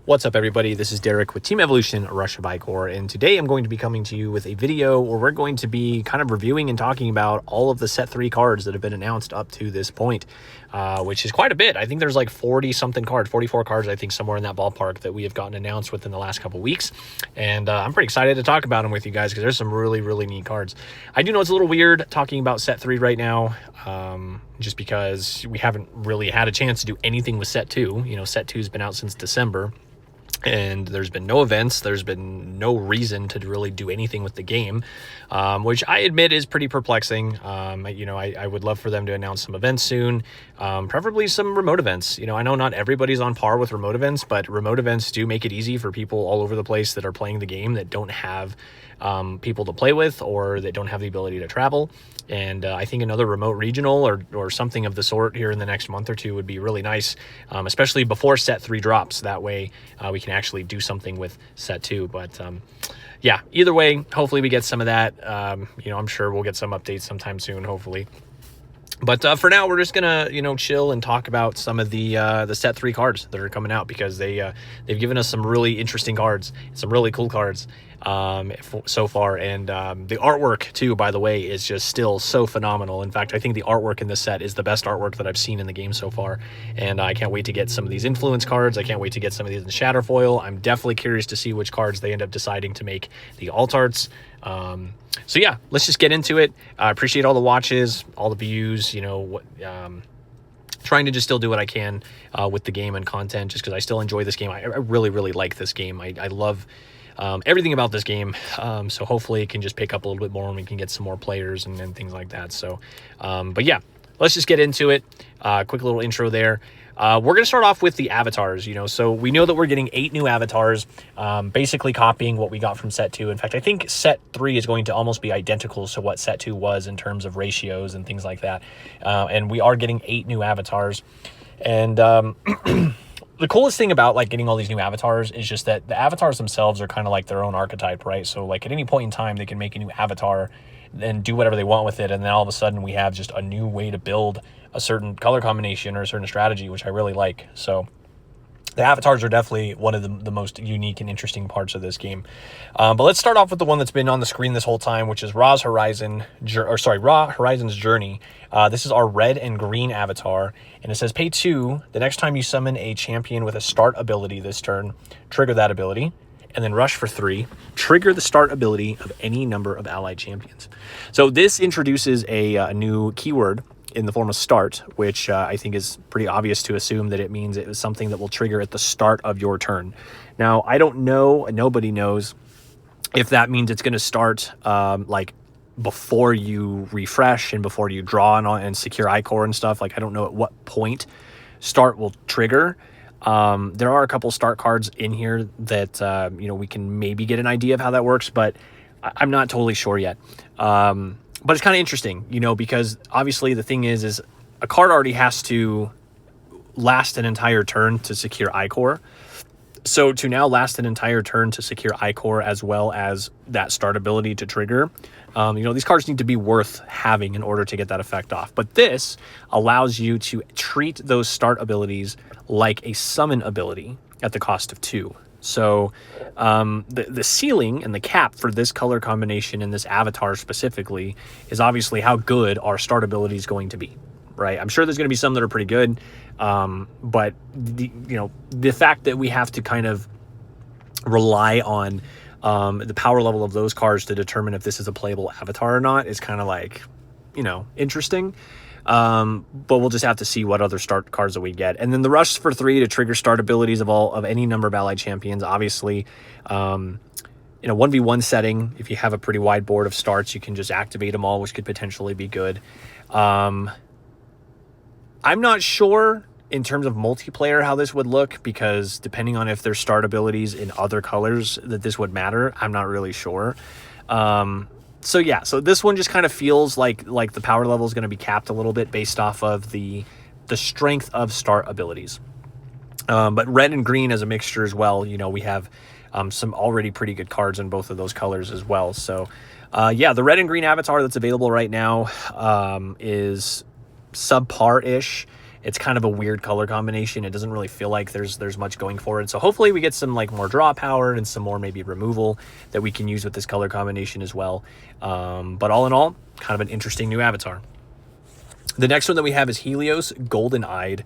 What's up, everybody? This is Derek with Team Evolution, Rush of Ikorr, and today I'm going to be coming to you with a video where we're going to be kind of reviewing and talking about all of the Set 3 cards that have been announced up to this point, which is quite a bit. I think there's like 40-something cards, 44 cards, I think, somewhere in that ballpark that we have gotten announced within the last couple weeks, and I'm pretty excited to talk about them with you guys because there's some really, really neat cards. I do know it's a little weird talking about Set 3 right now, just because we haven't really had a chance to do anything with Set 2. You know, Set 2 has been out since December. And there's been no events, there's been no reason to really do anything with the game, which I admit is pretty perplexing. I would love for them to announce some events soon, preferably some remote events. You know, I know not everybody's on par with remote events, but remote events do make it easy for people all over the place that are playing the game that don't have people to play with or that don't have the ability to travel. And I think another remote regional or something of the sort here in the next month or two would be really nice, especially before Set 3 drops. That way we can actually do something with Set 2. But yeah, either way, hopefully we get some of that. I'm sure we'll get some updates sometime soon, hopefully. But for now, we're just gonna, chill and talk about some of the Set 3 cards that are coming out, because they've given us some really interesting cards, some really cool cards so far, and the artwork too, by the way, is just still so phenomenal. In fact, I think the artwork in this set is the best artwork that I've seen in the game so far, and I can't wait to get some of these influence cards. I can't wait to get some of these in Shatterfoil. I'm definitely curious to see which cards they end up deciding to make the alt arts. So yeah, let's just get into it. I appreciate all the watches, all the views, trying to just still do what I can with the game and content, just because I still enjoy this game. I really, really like this game. I love everything about this game. So hopefully it can just pick up a little bit more and we can get some more players and things like that. So, but yeah, let's just get into it. Quick little intro there. We're going to start off with the avatars, so we know that we're getting 8 new avatars, basically copying what we got from Set 2. In fact, I think Set 3 is going to almost be identical to what Set 2 was in terms of ratios and things like that. And we are getting 8 new avatars. And the coolest thing about getting all these new avatars is just that the avatars themselves are kind of like their own archetype, right? So at any point in time, they can make a new avatar and do whatever they want with it. And then all of a sudden we have just a new way to build a certain color combination or a certain strategy, which I really like. So the avatars are definitely one of the most unique and interesting parts of this game. But let's start off with the one that's been on the screen this whole time, which is Raw Horizon's Journey. This is our red and green avatar, and it says pay 2 the next time you summon a champion with a start ability this turn, trigger that ability, and then rush for 3, trigger the start ability of any number of allied champions. So this introduces a new keyword in the form of start, which I think is pretty obvious to assume that it means it was something that will trigger at the start of your turn. Now, I don't know, nobody knows if that means it's going to start before you refresh and before you draw and secure Ikorr and stuff. I don't know at what point start will trigger. There are a couple start cards in here that we can maybe get an idea of how that works, but I'm not totally sure yet. But it's kind of interesting, because obviously the thing is a card already has to last an entire turn to secure Ikorr. So to now last an entire turn to secure Ikorr as well as that start ability to trigger, these cards need to be worth having in order to get that effect off. But this allows you to treat those start abilities like a summon ability at the cost of 2. So the ceiling and the cap for this color combination and this avatar specifically is obviously how good our start ability is going to be, right? I'm sure there's going to be some that are pretty good, but the fact that we have to kind of rely on the power level of those cards to determine if this is a playable avatar or not is kind of interesting. But we'll just have to see what other start cards that we get. And then the rush for 3 to trigger start abilities of any number of allied champions. Obviously, in a 1v1 setting, if you have a pretty wide board of starts, you can just activate them all, which could potentially be good. I'm not sure in terms of multiplayer how this would look, because depending on if there's start abilities in other colors that this would matter, I'm not really sure. So yeah, so this one just kind of feels like the power level is going to be capped a little bit based off of the strength of start abilities. But red and green as a mixture as well. We have some already pretty good cards in both of those colors as well. So yeah, the red and green avatar that's available right now is subpar-ish. It's kind of a weird color combination. It doesn't really feel like there's much going for it. So hopefully we get some like more draw power and some more maybe removal that we can use with this color combination as well. But all in all, kind of an interesting new avatar. The next one that we have is Helios Golden Eyed.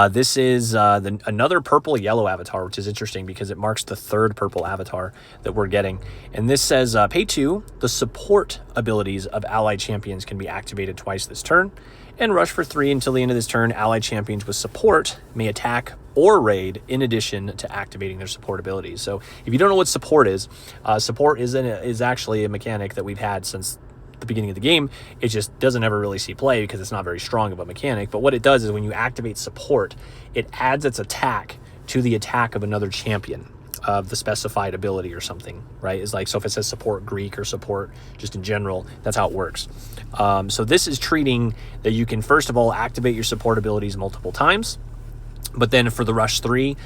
This is another purple yellow avatar, which is interesting because it marks the third purple avatar that we're getting. And this says, pay 2, the support abilities of allied champions can be activated twice this turn. And rush for 3 until the end of this turn. Allied champions with support may attack or raid in addition to activating their support abilities. So if you don't know what support is actually a mechanic that we've had since the beginning of the game. It just doesn't ever really see play because it's not very strong of a mechanic. But what it does is when you activate support, it adds its attack to the attack of another champion of the specified ability or something, right? Is like, so if it says support Greek or support just in general, that's how it works. So this is treating that you can first of all activate your support abilities multiple times, but then for the rush 3,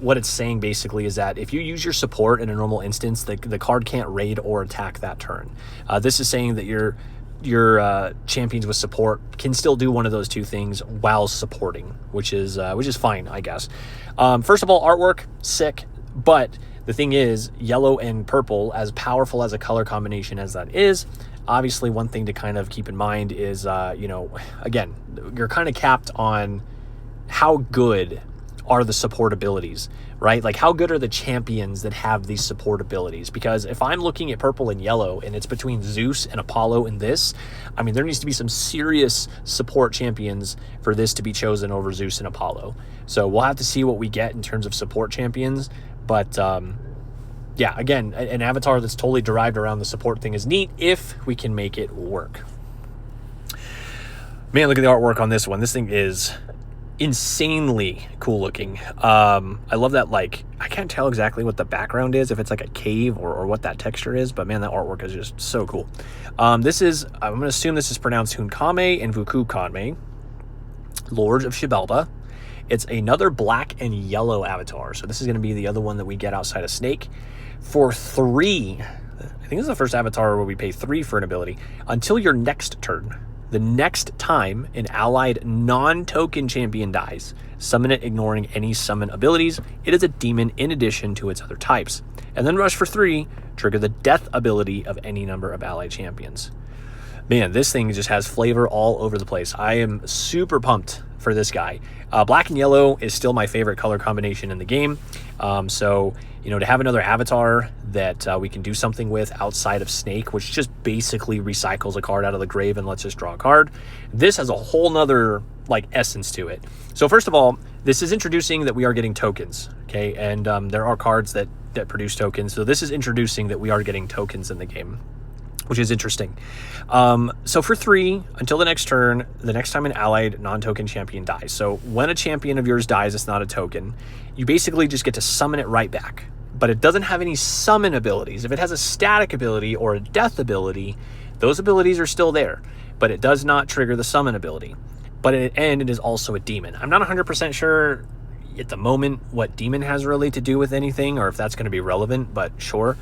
what it's saying basically is that if you use your support in a normal instance, the card can't raid or attack that turn. This is saying that your champions with support can still do one of those two things while supporting, which is fine, I guess. First of all, artwork, sick, but the thing is, yellow and purple, as powerful as a color combination as that is, obviously one thing to kind of keep in mind is, again, you're kind of capped on how good are the support abilities, right? Like how good are the champions that have these support abilities? Because if I'm looking at purple and yellow and it's between Zeus and Apollo in this, I mean, there needs to be some serious support champions for this to be chosen over Zeus and Apollo. So we'll have to see what we get in terms of support champions. But yeah, again, an avatar that's totally derived around the support thing is neat if we can make it work. Man, look at the artwork on this one. This thing is insanely cool looking. I love that, like, I can't tell exactly what the background is, if it's like a cave or what that texture is, but man, that artwork is just so cool. This is, I'm going to assume this is pronounced Hunkame and Vukukame, Lords of Shibelba. It's another black and yellow avatar. So this is going to be the other one that we get outside of Snake. For 3, I think this is the first avatar where we pay 3 for an ability. Until your next turn, the next time an allied non-token champion dies, summon it ignoring any summon abilities. It is a demon in addition to its other types. And then rush for 3, trigger the death ability of any number of allied champions. Man, this thing just has flavor all over the place. I am super pumped for this guy. Black and yellow is still my favorite color combination in the game. So, you know, to have another avatar that we can do something with outside of Snake, which just basically recycles a card out of the grave and lets us draw a card, this has a whole nother like essence to it. So first of all, this is introducing that we are getting tokens, okay? And there are cards that produce tokens. So this is introducing that we are getting tokens in the game, which is interesting. So for 3, until the next turn, the next time an allied non-token champion dies. So when a champion of yours dies, it's not a token. You basically just get to summon it right back. But it doesn't have any summon abilities. If it has a static ability or a death ability, those abilities are still there. But it does not trigger the summon ability. But it is also a demon. I'm not 100% sure at the moment what demon has really to do with anything, or if that's going to be relevant, but sure.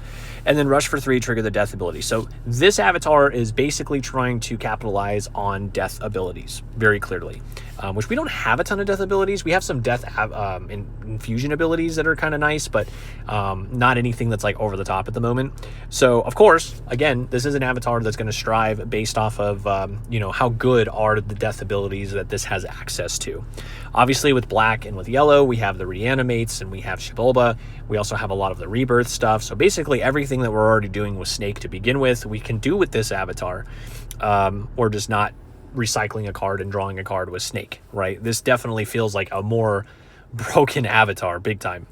And then rush for 3, trigger the death ability. So this avatar is basically trying to capitalize on death abilities very clearly, which we don't have a ton of death abilities. We have some death infusion abilities that are kind of nice, but not anything that's like over the top at the moment. So of course, again, this is an avatar that's going to strive based off of how good are the death abilities that this has access to. Obviously with black and with yellow, we have the reanimates and we have Shibulba. We also have a lot of the rebirth stuff. So basically everything that we're already doing with Snake to begin with, we can do with this avatar. Or just not recycling a card and drawing a card with Snake, right? This definitely feels like a more broken avatar, big time.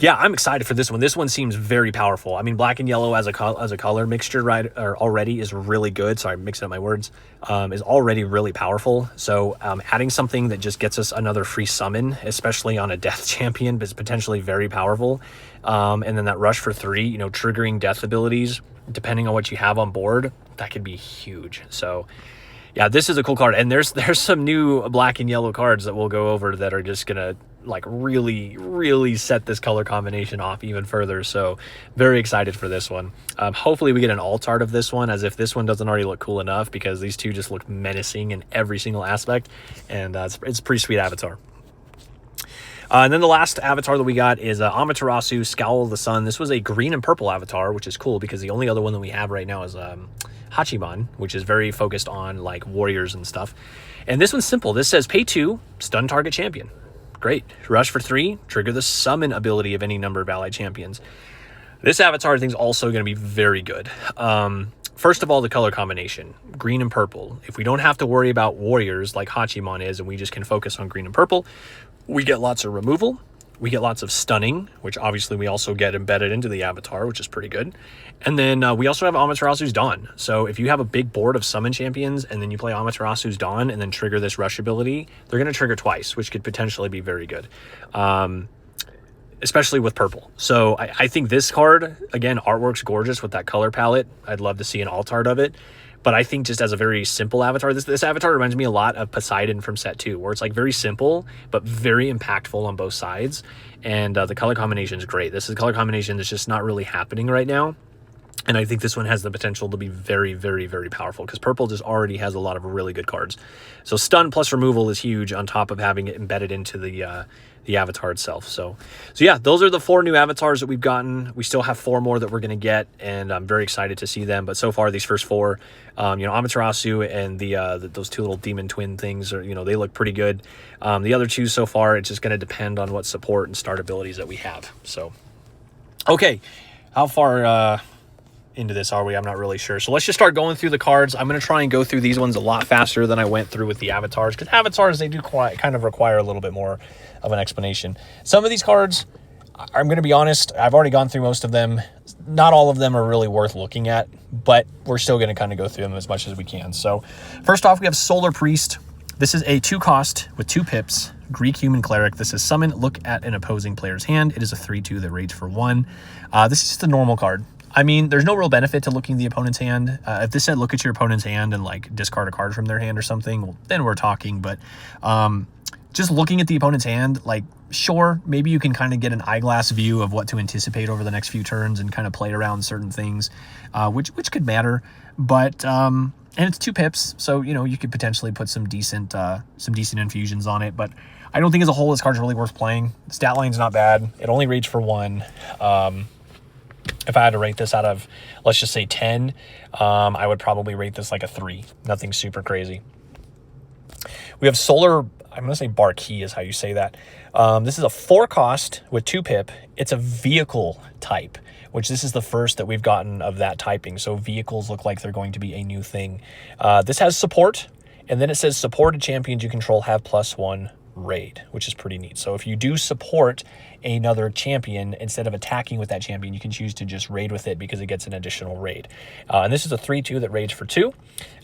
Yeah, I'm excited for this one. This one seems very powerful. I mean, black and yellow as a color mixture, right, or already is really good. Sorry, I'm mixing up my words. Is already really powerful. So adding something that just gets us another free summon, especially on a death champion, is potentially very powerful. And then that rush for 3, triggering death abilities, depending on what you have on board, that could be huge. So yeah, this is a cool card. And there's some new black and yellow cards that we'll go over that are just gonna like really set this color combination off even further. So very excited for this one. Hopefully we get an alt art of this one, as if this one doesn't already look cool enough, because these two just look menacing in every single aspect, and it's a pretty sweet avatar. And then the last avatar that we got is Amaterasu, Scowl of the Sun. This was a green and purple avatar, which is cool because the only other one that we have right now is Hachiman, which is very focused on like warriors and stuff. And this one's simple. This says pay 2, stun target champion. Great. Rush for 3, trigger the summon ability of any number of allied champions. This avatar I think is also going to be very good. First of all, the color combination, green and purple. If we don't have to worry about warriors like Hachiman is, and we just can focus on green and purple, we get lots of removal. We get lots of stunning, which obviously we also get embedded into the avatar, which is pretty good. And then we also have Amaterasu's Dawn. So if you have a big board of summon champions and then you play Amaterasu's Dawn and then trigger this rush ability, they're going to trigger twice, which could potentially be very good. Especially with purple. So I think this card, again, artwork's gorgeous with that color palette. I'd love to see an alt art of it. But I think just as a very simple avatar, this avatar reminds me a lot of Poseidon from set 2, where it's like very simple, but very impactful on both sides. And the color combination is great. This is a color combination that's just not really happening right now. And I think this one has the potential to be very, very, very powerful, because purple just already has a lot of really good cards. So stun plus removal is huge on top of having it embedded into the avatar itself. So yeah, those are the 4 new avatars that we've gotten. We still have 4 more that we're going to get, and I'm very excited to see them. But so far, these first 4, Amaterasu and those 2 little demon twin things are, they look pretty good. The other 2 so far, it's just going to depend on what support and start abilities that we have. So, okay, how far into this are we? I'm not really sure. So let's just start going through the cards. I'm going to try and go through these ones a lot faster than I went through with the avatars, because avatars, they do kind of require a little bit more of an explanation. Some of these cards, I'm going to be honest, I've already gone through most of them. Not all of them are really worth looking at, but we're still going to kind of go through them as much as we can. So first off, we have Solar Priest. This is a 2 cost with 2 pips, Greek Human Cleric. This is summon, look at an opposing player's hand. It is a 3/2 that rates for 1. This is just a normal card. I mean, there's no real benefit to looking at the opponent's hand. If this said look at your opponent's hand and like discard a card from their hand or something, well, then we're talking. But just looking at the opponent's hand, like, sure, maybe you can kind of get an eyeglass view of what to anticipate over the next few turns and kind of play around certain things, which could matter. But and it's 2 pips, so you could potentially put some decent infusions on it. But I don't think as a whole this card's really worth playing. Stat line's not bad. It only rates for 1. If I had to rate this out of, let's just say 10, I would probably rate this like a 3. Nothing super crazy. We have Solar, I'm going to say Barkey is how you say that. This is a 4 cost with 2 pip. It's a vehicle type, which this is the first that we've gotten of that typing. So vehicles look like they're going to be a new thing. This has support, and then it says supported champions you control have +1 raid, which is pretty neat. So if you do support another champion, instead of attacking with that champion, you can choose to just raid with it because it gets an additional raid. And this is a 3/2 that raids for 2.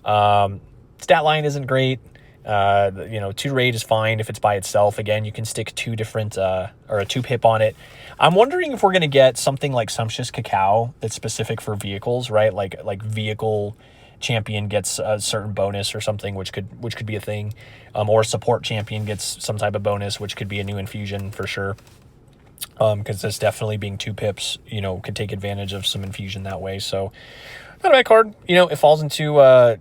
Stat line isn't great. 2 raid is fine if it's by itself. Again, you can stick 2 different or a 2 pip on it. I'm wondering if we're going to get something like Sumptuous Cacao that's specific for vehicles, right? Like vehicle champion gets a certain bonus or something, which could be a thing, or support champion gets some type of bonus, which could be a new infusion for sure. Because this definitely being 2 pips, could take advantage of some infusion that way. So not a bad card. It falls into a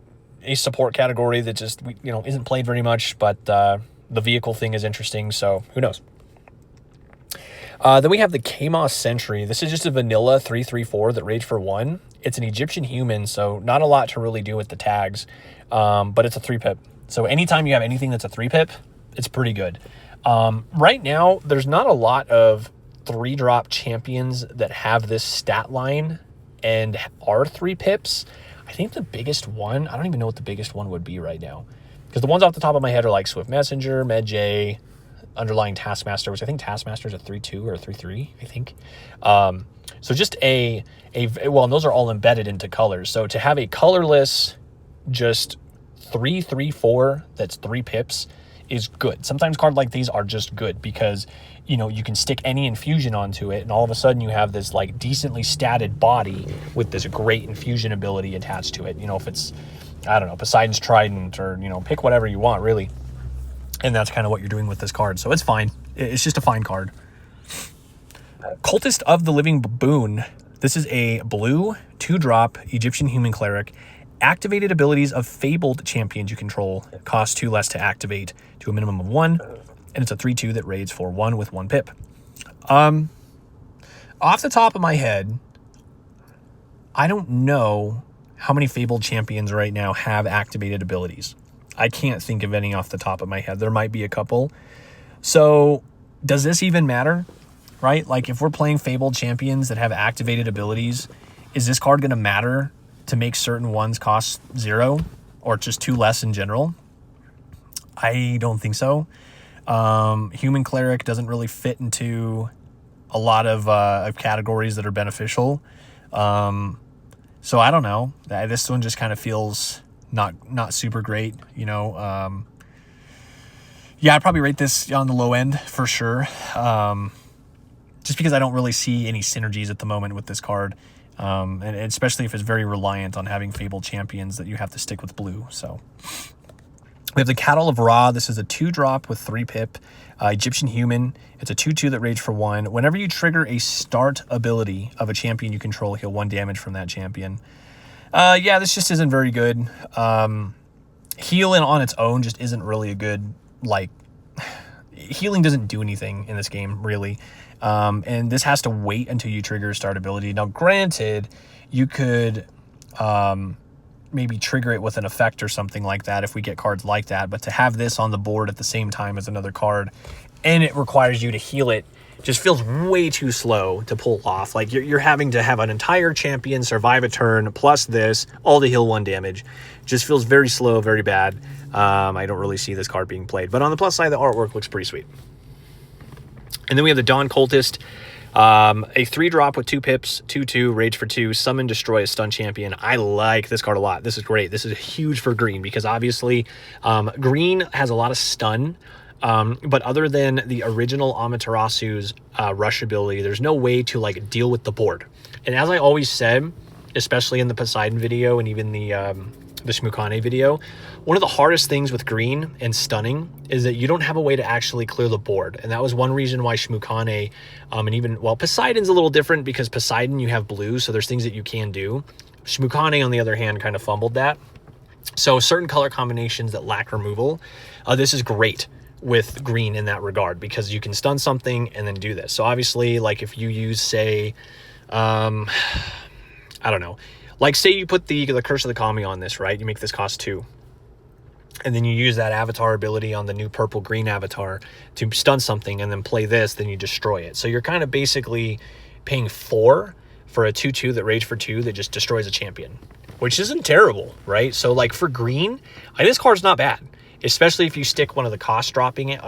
support category that just isn't played very much, but the vehicle thing is interesting. So who knows? Then we have the Kamos Sentry. This is just a vanilla 3/3/4 that raids for 1. It's an Egyptian human, so not a lot to really do with the tags, but it's a 3 pip. So anytime you have anything that's a 3 pip, it's pretty good. Right now, there's not a lot of 3-drop champions that have this stat line and are 3 pips. I think the biggest one, I don't even know what the biggest one would be right now, because the ones off the top of my head are like Swift Messenger, Medjay, Underlying Taskmaster, which I think Taskmaster is a 3/2 or a 3/3, I think. So just well, and those are all embedded into colors. So to have a colorless, just 3/3/4 that's 3 pips is good. Sometimes cards like these are just good because you can stick any infusion onto it, and all of a sudden you have this like decently statted body with this great infusion ability attached to it. If it's, I don't know, Poseidon's Trident, or pick whatever you want really. And that's kind of what you're doing with this card. So it's fine. It's just a fine card. Cultist of the Living Baboon. This is a blue 2-drop Egyptian Human Cleric. Activated abilities of fabled champions you control cost 2 less to activate to a minimum of 1, and it's a 3/2 that raids for 1 with 1 pip. Off the top of my head, I don't know how many fabled champions right now have activated abilities. I can't think of any off the top of my head. There might be a couple. So does this even matter? Right? Like if we're playing fabled champions that have activated abilities, is this card going to matter to make certain ones cost 0 or just 2 less in general? I don't think so. Human Cleric doesn't really fit into a lot of categories that are beneficial. So I don't know. This one just kind of feels not super great, you know. Yeah, I'd probably rate this on the low end for sure. Just because I don't really see any synergies at the moment with this card. And especially if it's very reliant on having fabled champions that you have to stick with blue. So we have the Cattle of Ra. This is a 2-drop with 3 pip. Egyptian Human. It's a 2/2 that rage for 1. Whenever you trigger a start ability of a champion you control, heal 1 damage from that champion. Yeah, this just isn't very good. Healing on its own just isn't really a good, like, healing doesn't do anything in this game, really. And this has to wait until you trigger a start ability. Now, granted, you could maybe trigger it with an effect or something like that if we get cards like that. But to have this on the board at the same time as another card, and it requires you to heal it, just feels way too slow to pull off. Like you're having to have an entire champion survive a turn plus this, all to heal 1 damage. Just feels very slow, very bad. I don't really see this card being played. But on the plus side, the artwork looks pretty sweet. And then we have the Dawn Cultist. A 3-drop with 2 pips, 2/2, rage for 2, summon, destroy a stun champion. I like this card a lot. This is great. This is huge for green because obviously green has a lot of stun. But other than the original Amaterasu's rush ability, there's no way to like deal with the board. And as I always said, especially in the Poseidon video and even the Shmukane video, one of the hardest things with green and stunning is that you don't have a way to actually clear the board. And that was one reason why Shmukane, and even, well, Poseidon's a little different because Poseidon, you have blue, so there's things that you can do. Shmukane, on the other hand, kind of fumbled that. So certain color combinations that lack removal, this is great with green in that regard because you can stun something and then do this. So obviously, like if you use, say, I don't know, like say you put the Curse of the Kami on this, right? You make this cost 2. And then you use that avatar ability on the new purple-green avatar to stun something and then play this, then you destroy it. So you're kind of basically paying 4 for a 2/2 that rage for 2 that just destroys a champion, which isn't terrible, right? So like for green, this card's not bad, especially if you stick one of the cost-dropping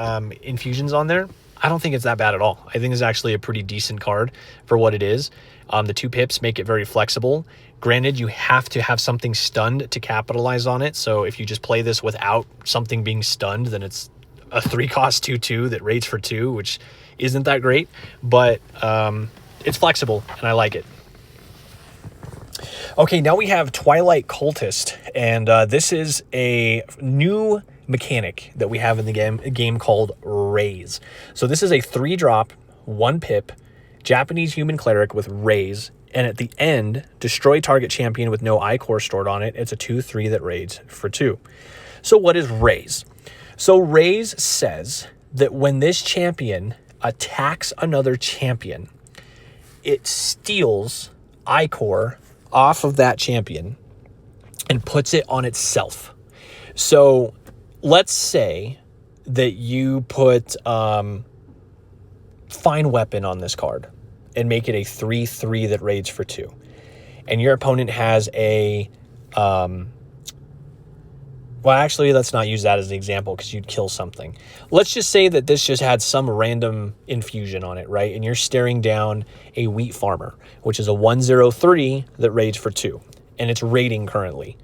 infusions on there. I don't think it's that bad at all. I think it's actually a pretty decent card for what it is. The 2 pips make it very flexible. Granted, you have to have something stunned to capitalize on it. So if you just play this without something being stunned, then it's a 3-cost 2/2 that rates for 2, which isn't that great. But it's flexible, and I like it. Okay, now we have Twilight Cultist. And this is a new mechanic that we have in the game called Raise. So this is a 3-drop, 1 pip, Japanese Human Cleric with Raise, and at the end, destroy target champion with no Ikorr stored on it. It's a 2/3 that raids for 2. So what is Raise? So Raise says that when this champion attacks another champion, it steals Ikorr off of that champion and puts it on itself. So let's say that you put Fine Weapon on this card and make it a 3/3 that raids for 2. And your opponent has a... well, actually, let's not use that as an example because you'd kill something. Let's just say that this just had some random infusion on it, right? And you're staring down a Wheat Farmer, which is a 1/0/3 that raids for 2. And it's raiding currently.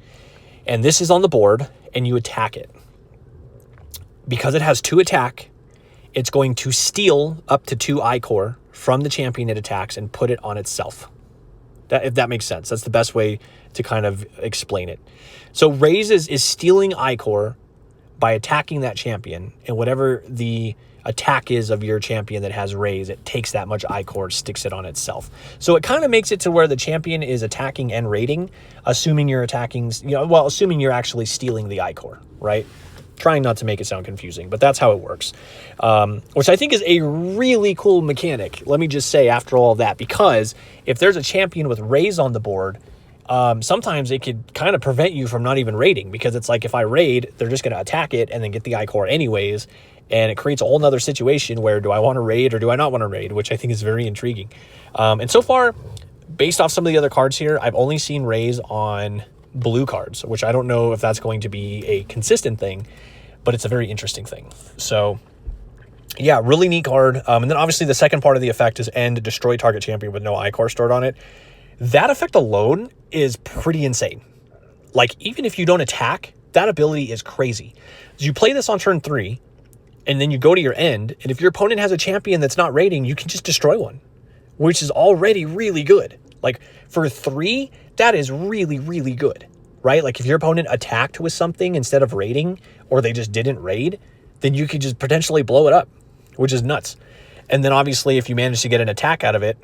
And this is on the board, and you attack it. Because it has 2 attack, it's going to steal up to 2 Ikorr from the champion it attacks and put it on itself. If that makes sense. That's the best way to kind of explain it. So Raise is stealing Ikorr by attacking that champion, and whatever the attack is of your champion that has raise, it takes that much Ikorr, sticks it on itself. So it kind of makes it to where the champion is attacking and raiding, assuming you're attacking, assuming you're actually stealing the Ikorr, right? Trying not to make it sound confusing, but that's how it works, which I think is a really cool mechanic. Let me just say after all of that, because if there's a champion with raise on the board, sometimes it could kind of prevent you from not even raiding, because it's like if I raid, they're just going to attack it and then get the Ikorr anyways, and it creates a whole nother situation where do I want to raid or do I not want to raid, which I think is very intriguing. And so far, based off some of the other cards here, I've only seen raise on blue cards, which I don't know if that's going to be a consistent thing, but it's a very interesting thing. So yeah, really neat card. And then obviously the second part of the effect is end destroy target champion with no Ikorr stored on it. That effect alone is pretty insane. Like, even if you don't attack, that ability is crazy. So you play this on turn 3, and then you go to your end, and if your opponent has a champion that's not raiding, you can just destroy one, which is already really good. Like, for 3, that is really, really good, right? Like, if your opponent attacked with something instead of raiding, or they just didn't raid, then you could just potentially blow it up, which is nuts. And then obviously, if you manage to get an attack out of it,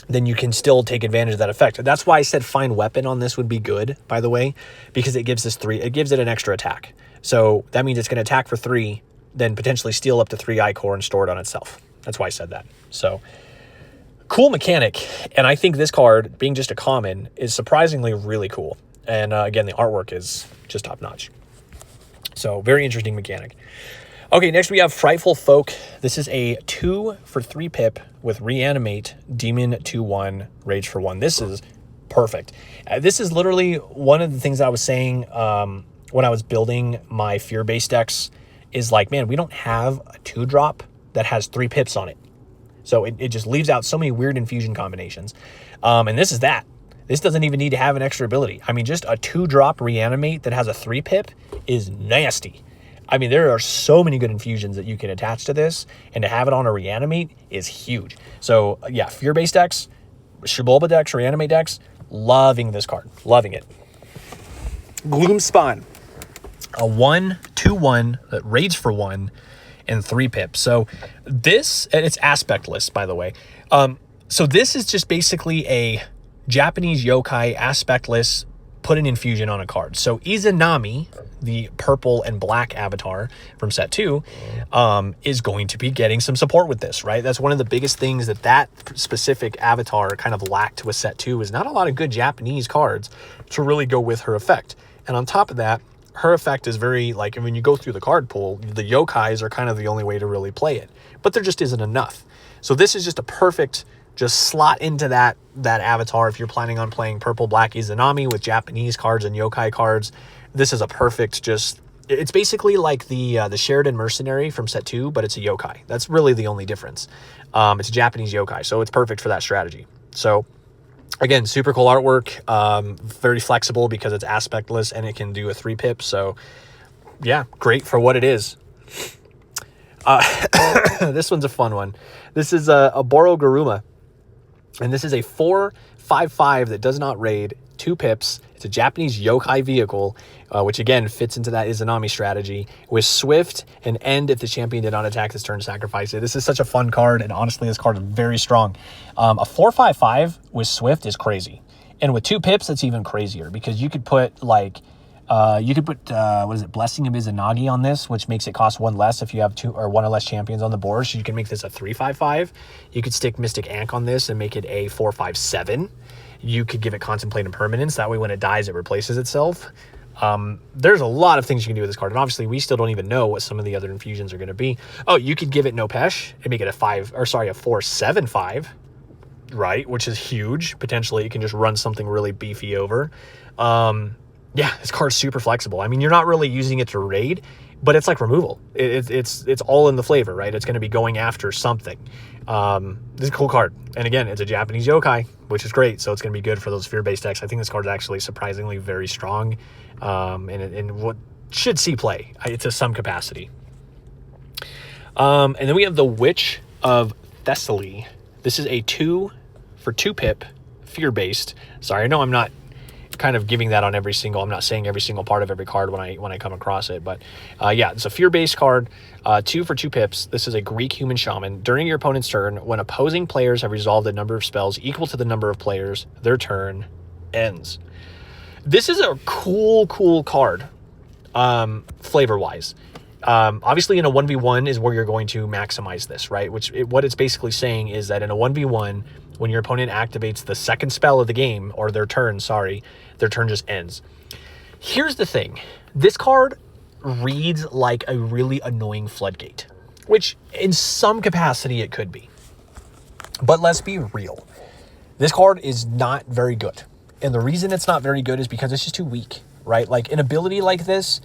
then you can still take advantage of that effect. That's why I said Find Weapon on this would be good, by the way, because it gives it an extra attack. So that means it's going to attack for 3, then potentially steal up to 3 Ikorr and store it on itself. That's why I said that. So cool mechanic. And I think this card, being just a common, is surprisingly really cool. And again, the artwork is just top notch. So very interesting mechanic. Okay, next we have Frightful Folk. This is a 2 for 3 pip with Reanimate, Demon 2/1, Rage for 1. This is perfect. This is literally one of the things that I was saying when I was building my fear-based decks is like, man, we don't have a 2-drop that has 3 pips on it. So it just leaves out so many weird infusion combinations. And this is that. This doesn't even need to have an extra ability. I mean, just a 2-drop Reanimate that has a 3 pip is nasty. I mean, there are so many good infusions that you can attach to this, and to have it on a Reanimate is huge. So yeah, fear-based decks, Shibulba decks, Reanimate decks, loving this card. Loving it. Gloomspawn. A 1/2/1 that raids for 1 and 3 pips. So this, and it's aspectless, by the way. So this is just basically a Japanese yokai aspectless, put an infusion on a card. So Izanami, the purple and black avatar from set 2, is going to be getting some support with this, right? That's one of the biggest things that specific avatar kind of lacked with set 2 is not a lot of good Japanese cards to really go with her effect. And on top of that, her effect is very, like, when you go through the card pool, the yokais are kind of the only way to really play it, but there just isn't enough. So this is just a perfect, just slot into that avatar if you're planning on playing purple black Izanami with Japanese cards and yokai cards. This is a perfect, it's basically like the Sheridan Mercenary from set 2, but it's a yokai. That's really the only difference. It's a Japanese yokai, so it's perfect for that strategy. So again, super cool artwork, very flexible because it's aspectless and it can do a 3 pip. So yeah, great for what it is. This one's a fun one. This is a Borogaruma. And this is a 4/5/5 that does not raid, 2 pips. It's a Japanese yokai vehicle, which again fits into that Izanami strategy with Swift and end if the champion did not attack this turn, sacrifice it. This is such a fun card, and honestly, this card is very strong. A 4/5/5 with Swift is crazy. And with 2 pips, it's even crazier because you could put like, Blessing of Izanagi on this, which makes it cost 1 less if you have 2 or 1 or less champions on the board. So you can make this a 3/5/5. You could stick Mystic Ankh on this and make it a 4/5/7. You could give it Contemplate Impermanence. That way when it dies, it replaces itself. There's a lot of things you can do with this card. And obviously, we still don't even know what some of the other infusions are going to be. Oh, you could give it No Pesh and make it a 4/7/5, right? Which is huge. Potentially, you can just run something really beefy over. Yeah, this card's super flexible. I mean, you're not really using it to raid, but it's like removal. It's all in the flavor, right? It's going to be going after something. This is a cool card. And again, it's a Japanese yokai, which is great. So it's going to be good for those fear-based decks. I think this card is actually surprisingly very strong, and what should see play to some capacity. And then we have the Witch of Thessaly. This is a 2 for 2 pip, fear-based. Sorry, I know I'm not kind of giving that on every single, I'm not saying every single part of every card when I come across it, but yeah, it's a fear-based card, 2 for 2 pips. This is a Greek human shaman. During your opponent's turn, when opposing players have resolved a number of spells equal to the number of players, their turn ends. This is a cool card, flavor-wise. Obviously in a 1v1 is where you're going to maximize this, right? What it's basically saying is that in a 1v1, when your opponent activates the second spell of the game, or their turn just ends. Here's the thing. This card reads like a really annoying floodgate, which in some capacity it could be. But let's be real. This card is not very good. And the reason it's not very good is because it's just too weak, right? Like an ability like this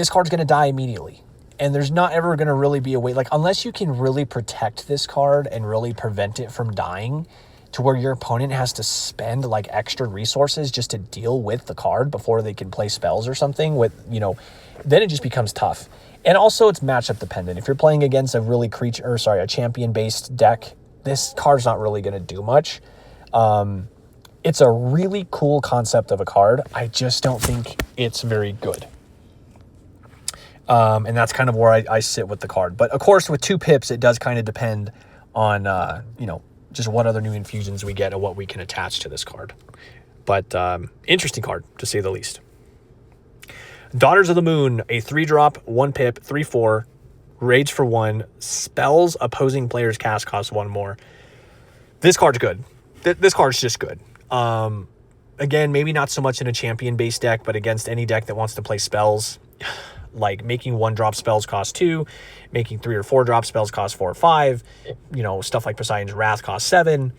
card's going to die immediately. And there's not ever going to really be a way, like unless you can really protect this card and really prevent it from dying to where your opponent has to spend like extra resources just to deal with the card before they can play spells or something with, then it just becomes tough. And also it's matchup dependent. If you're playing against a really a champion based deck, this card's not really going to do much. It's a really cool concept of a card. I just don't think it's very good. And that's kind of where I sit with the card. But of course, with 2 pips, it does kind of depend on, just what other new infusions we get and what we can attach to this card. But interesting card, to say the least. Daughters of the Moon, a 3-drop, 1 pip, 3/4, rage for 1, spells opposing players cast cost 1 more. This card's good. This card's just good. Again, maybe not so much in a champion-based deck, but against any deck that wants to play spells, like making 1-drop spells cost 2, making 3 or 4-drop spells cost 4 or 5, stuff like Poseidon's Wrath cost 7.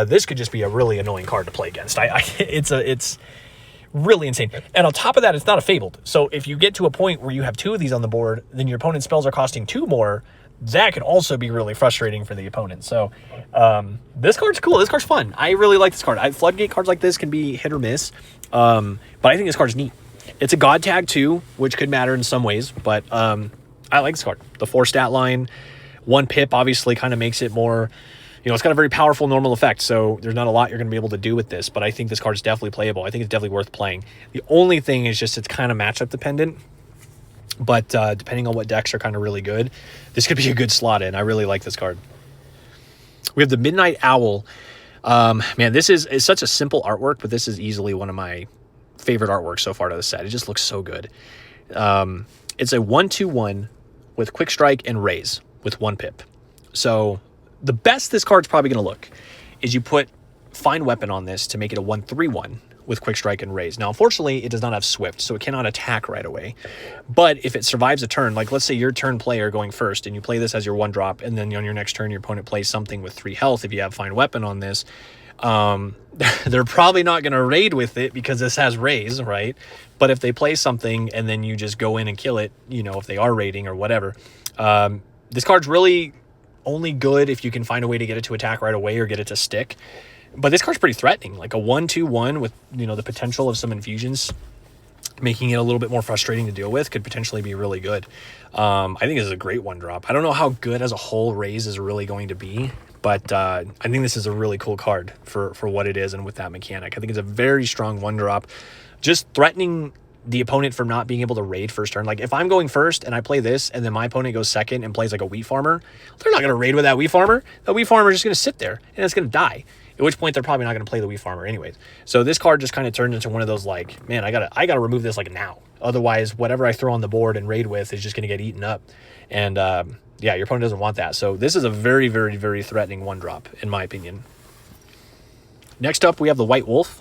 This could just be a really annoying card to play against. It's really insane. And on top of that, it's not a fabled. So if you get to a point where you have 2 of these on the board, then your opponent's spells are costing 2 more, that could also be really frustrating for the opponent. So this card's cool. This card's fun. I really like this card. Floodgate cards like this can be hit or miss, but I think this card's neat. It's a god tag too, which could matter in some ways, but I like this card. The 4 stat line, 1 pip obviously kind of makes it more, it's got a very powerful normal effect, so there's not a lot you're going to be able to do with this, but I think this card is definitely playable. I think it's definitely worth playing. The only thing is just it's kind of matchup dependent, but depending on what decks are kind of really good, this could be a good slot in. I really like this card. We have the Midnight Owl. Man, this is such a simple artwork, but this is easily one of my favorite artwork so far to the set. It just looks so good. It's a 1/2/1 with quick strike and raise with 1 pip. So the best this card's probably going to look is you put Find Weapon on this to make it a 1/3/1 with quick strike and raise. Now, unfortunately, it does not have Swift, so it cannot attack right away. But if it survives a turn, like let's say your turn player going first and you play this as your 1-drop, and then on your next turn, your opponent plays something with 3 health. If you have Find Weapon on this, they're probably not going to raid with it because this has raise, right? But if they play something and then you just go in and kill it, if they are raiding or whatever, this card's really only good if you can find a way to get it to attack right away or get it to stick. But this card's pretty threatening, like a 1/2/1 with, the potential of some infusions, making it a little bit more frustrating to deal with, could potentially be really good. I think this is a great 1-drop. I don't know how good as a whole raise is really going to be, but I think this is a really cool card for what it is and with that mechanic. I think it's a very strong 1-drop, just threatening the opponent from not being able to raid first turn. Like if I'm going first and I play this and then my opponent goes second and plays like a wheat farmer, they're not going to raid with that wheat farmer. That wheat farmer is just going to sit there and it's going to die. At which point they're probably not going to play the wheat farmer anyways. So this card just kind of turns into one of those like, man, I gotta remove this like now. Otherwise, whatever I throw on the board and raid with is just going to get eaten up. And yeah, your opponent doesn't want that. So this is a very, very, very threatening 1-drop in my opinion. Next up, we have the White Wolf.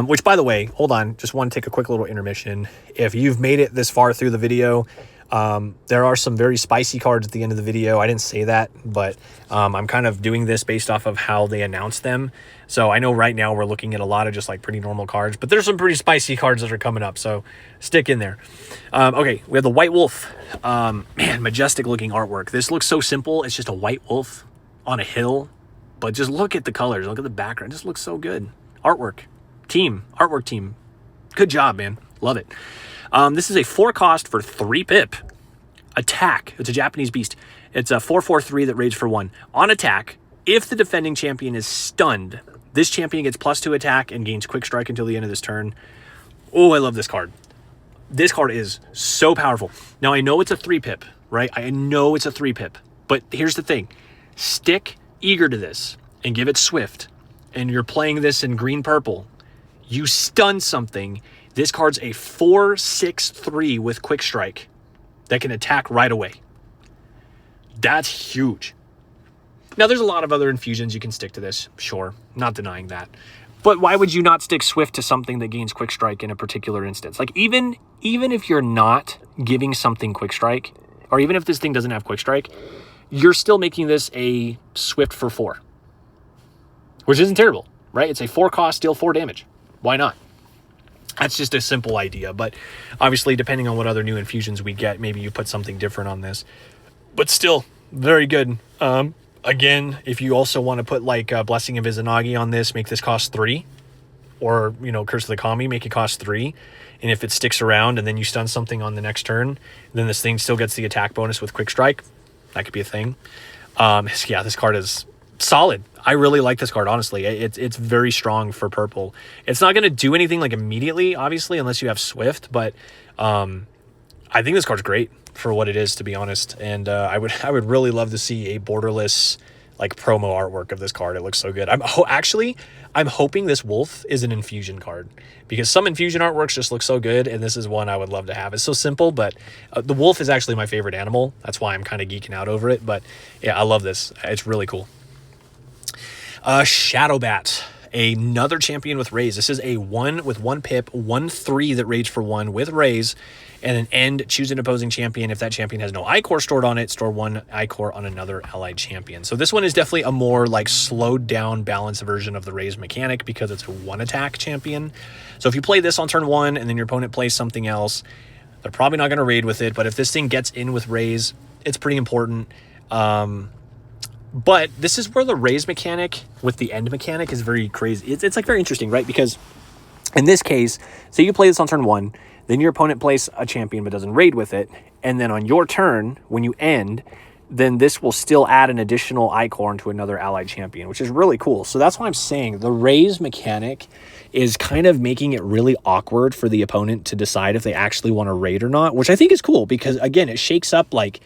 Which, by the way, hold on, just want to take a quick little intermission. If you've made it this far through the video, there are some very spicy cards at the end of the video. I didn't say that, but I'm kind of doing this based off of how they announced them. So I know right now we're looking at a lot of just like pretty normal cards, but there's some pretty spicy cards that are coming up, so stick in there. Okay, we have the White Wolf. Man, majestic looking artwork. This looks so simple. It's just a white wolf on a hill, but just look at the colors. Look at the background. It just looks so good. Artwork team. Good job, man. Love it. This is a 4 cost for 3 pip. Attack. It's a Japanese beast. It's a 4/4/3 that raids for 1. On attack, If the defending champion is stunned, this champion gets +2 attack and gains quick strike until the end of this turn. Oh, I love this card. This card is so powerful. Now, I know it's a 3-pip, right? I know it's a 3-pip. But here's the thing. Stick Eager to this and give it Swift. And you're playing this in green-purple. You stun something. This card's a 4/6/3 with quick strike that can attack right away. That's huge. Now, there's a lot of other infusions you can stick to this. Sure, not denying that. But why would you not stick Swift to something that gains quick strike in a particular instance? Like, even if you're not giving something quick strike, or even if this thing doesn't have quick strike, you're still making this a Swift for 4. Which isn't terrible, right? It's a 4-cost, deal 4 damage. Why not? That's just a simple idea. But obviously, depending on what other new infusions we get, maybe you put something different on this. But still, very good. Again, if you also want to put like Blessing of Izanagi on this, make this cost 3. Or, Curse of the Kami, make it cost 3. And if it sticks around and then you stun something on the next turn, then this thing still gets the attack bonus with Quick Strike. That could be a thing. Yeah, this card is solid. I really like this card, honestly. It's very strong for purple. It's not going to do anything like immediately, obviously, unless you have Swift. But I think this card's great for what it is, to be honest. And I would really love to see a borderless like promo artwork of this card. It looks so good. I'm hoping this wolf is an infusion card, because some infusion artworks just look so good, and this is one I would love to have. It's so simple, but the wolf is actually my favorite animal. That's why I'm kind of geeking out over it. But yeah, I love this. It's really cool. Shadowbat, another champion with raise. This is a 1 with 1 pip, 1/3 that rage for 1 with raise. And an end, choose an opposing champion. If that champion has no Ikorr stored on it, store 1 Ikorr on another allied champion. So this one is definitely a more like slowed down, balanced version of the raise mechanic, because it's a 1-attack champion. So if you play this on turn 1 and then your opponent plays something else, they're probably not going to raid with it. But if this thing gets in with raise, it's pretty important. But this is where the raise mechanic with the end mechanic is very crazy. It's like very interesting, right? Because in this case, say you play this on turn 1, then your opponent plays a champion but doesn't raid with it. And then on your turn, when you end, then this will still add an additional Ikorn to another allied champion, which is really cool. So that's why I'm saying the raise mechanic is kind of making it really awkward for the opponent to decide if they actually want to raid or not, which I think is cool, because again, it shakes up like,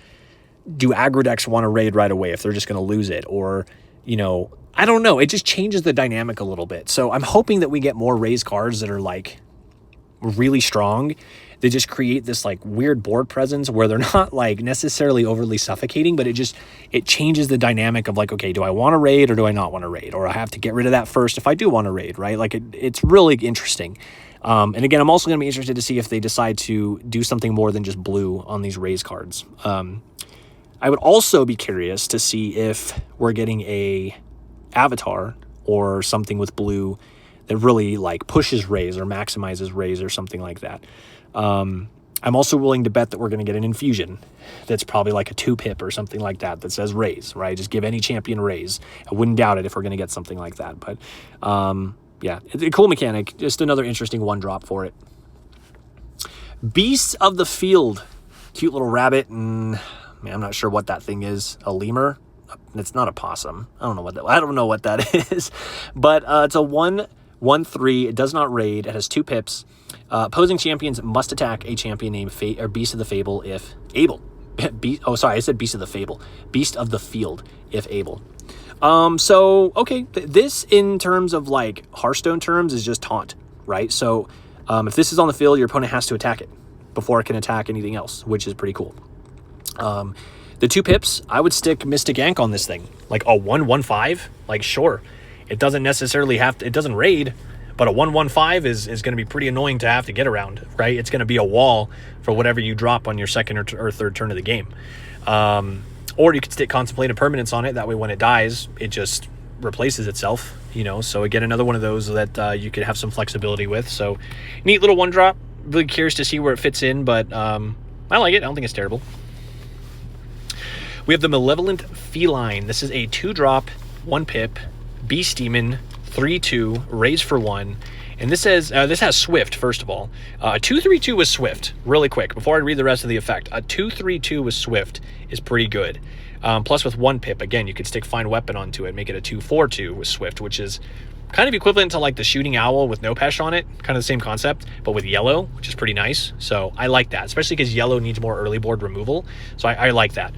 do aggro decks want to raid right away if they're just going to lose it? Or, I don't know. It just changes the dynamic a little bit. So I'm hoping that we get more raise cards that are like really strong. They just create this like weird board presence where they're not like necessarily overly suffocating, but it changes the dynamic of like, okay, do I want to raid or do I not want to raid? Or I have to get rid of that first if I do want to raid, right? Like it's really interesting. And again, I'm also going to be interested to see if they decide to do something more than just blue on these raise cards. I would also be curious to see if we're getting a avatar or something with blue that really like pushes raise or maximizes raise or something like that. I'm also willing to bet that we're going to get an infusion that's probably like a 2-pip or something like that that says raise, right? Just give any champion raise. I wouldn't doubt it if we're going to get something like that. But yeah, it's a cool mechanic. Just another interesting 1-drop for it. Beasts of the Field. Cute little rabbit. And man, I'm not sure what that thing is. A lemur? It's not a possum. I don't know what that is. But it's a 1/3. It does not raid. It has 2 pips. Opposing champions must attack a champion named Beast of the Fable if able. I said Beast of the Fable. Beast of the Field if able. So, okay. This in terms of like Hearthstone terms is just taunt, right? So if this is on the field, your opponent has to attack it before it can attack anything else, which is pretty cool. The 2 pips, I would stick Mystic Ink on this thing. Like a 1/1/5, like sure. It doesn't necessarily it doesn't raid, but a 1/1/5 is going to be pretty annoying to have to get around, right? It's going to be a wall for whatever you drop on your second or third turn of the game. Or you could stick Contemplative Permanence on it. That way when it dies, it just replaces itself, So again, another one of those that you could have some flexibility with. So neat little 1-drop. Really curious to see where it fits in, but I like it. I don't think it's terrible. We have the Malevolent Feline. This is a 2-drop, 1-pip, Beast Demon, 3/2, raise for 1. And this has Swift, first of all. A 2/3/2 with Swift, really quick, before I read the rest of the effect. A 2/3/2 with Swift is pretty good. Plus with 1 pip, again, you could stick Find Weapon onto it, make it a 2/4/2 with Swift, which is kind of equivalent to like the Shooting Owl with no Pesh on it, kind of the same concept, but with yellow, which is pretty nice. So I like that, especially because yellow needs more early board removal. So I like that.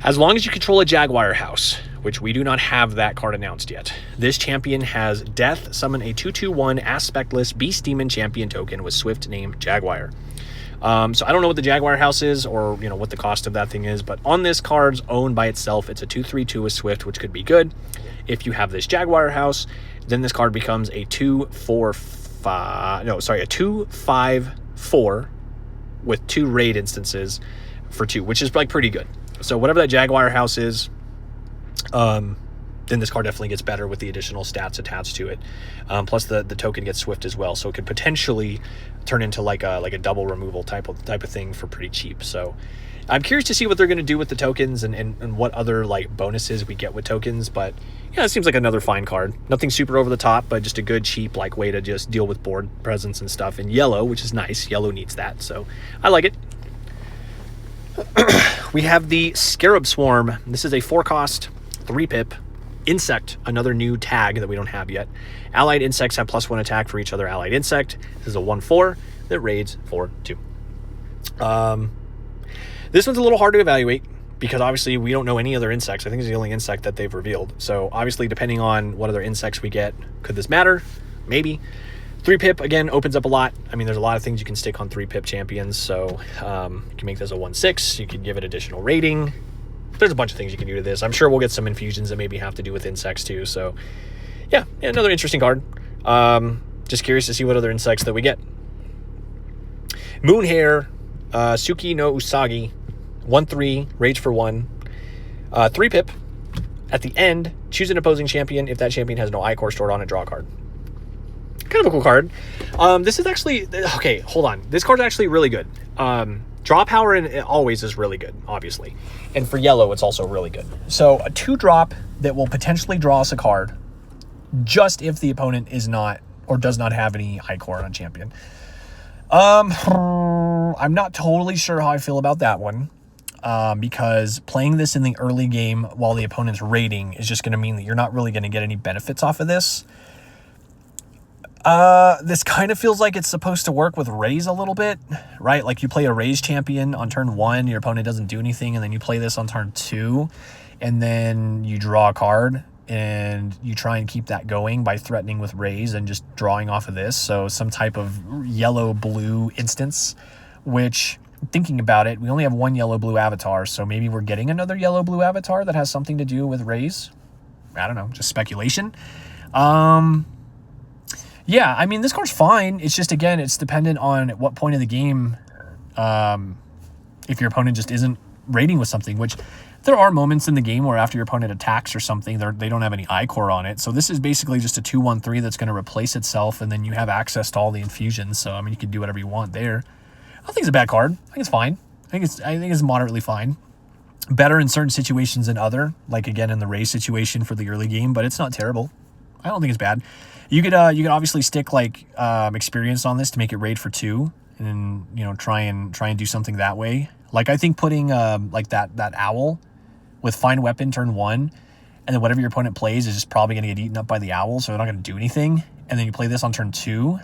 As long as you control a Jaguar House, which we do not have that card announced yet, this champion has Death summon a 2/2/1 Aspectless Beast Demon champion token with Swift named Jaguar. So I don't know what the Jaguar House is, or what the cost of that thing is, but on this card's owned by itself, it's a 2/3/2 with Swift, which could be good. If you have this Jaguar House, then this card becomes a 2/5/4 with 2 raid instances for 2, which is like pretty good. So whatever that Jaguar House is, then this card definitely gets better with the additional stats attached to it. Plus the token gets Swift as well, so it could potentially turn into like a double removal type of thing for pretty cheap. So I'm curious to see what they're going to do with the tokens and what other like bonuses we get with tokens. But yeah, it seems like another fine card. Nothing super over the top, but just a good cheap like way to just deal with board presence and stuff. And yellow, which is nice. Yellow needs that, so I like it. We have the Scarab Swarm. This is a 4-cost, 3 pip. Insect, another new tag that we don't have yet. Allied insects have +1 attack for each other allied insect. This is a 1/4 that raids for 2. This one's a little hard to evaluate because obviously we don't know any other insects. I think it's the only insect that they've revealed. So obviously, depending on what other insects we get, could this matter? Maybe. 3 pip, again, opens up a lot. I mean, there's a lot of things you can stick on 3 pip champions. So you can make this a 1/6. You can give it additional rating. There's a bunch of things you can do to this. I'm sure we'll get some infusions that maybe have to do with insects too. So yeah, another interesting card. Just curious to see what other insects that we get. Moonhair, Suki no Usagi, 1/3, rage for 1, 3 pip. At the end, choose an opposing champion. If that champion has no Ikorr stored on it, draw a card. Kind of a cool card. This is actually, okay, hold on. This card's actually really good. Draw power always is really good, obviously. And for yellow, it's also really good. So a 2-drop that will potentially draw us a card just if the opponent is not or does not have any Ikorr on champion. I'm not totally sure how I feel about that one. Because playing this in the early game while the opponent's raiding is just going to mean that you're not really going to get any benefits off of this. This kind of feels like it's supposed to work with Raise a little bit, right? Like you play a Raise champion on turn 1, your opponent doesn't do anything, and then you play this on turn 2, and then you draw a card, and you try and keep that going by threatening with Raise and just drawing off of this. So some type of yellow-blue instance, which, thinking about it, we only have 1 yellow-blue avatar, so maybe we're getting another yellow-blue avatar that has something to do with Raise. I don't know, just speculation. Yeah, I mean, this card's fine. It's just, again, it's dependent on at what point of the game, if your opponent just isn't raiding with something, which there are moments in the game where after your opponent attacks or something, they don't have any Ikorr on it. So this is basically just a 2/1/3 that's going to replace itself, and then you have access to all the infusions. So, I mean, you can do whatever you want there. I don't think it's a bad card. I think it's fine. I think it's moderately fine. Better in certain situations than other, like, again, in the Raise situation for the early game, but it's not terrible. I don't think it's bad. You could obviously stick like experience on this to make it raid for 2, and try and do something that way. Like I think putting like that owl with Find Weapon turn 1, and then whatever your opponent plays is just probably going to get eaten up by the owl, so they're not going to do anything. And then you play this on turn 2,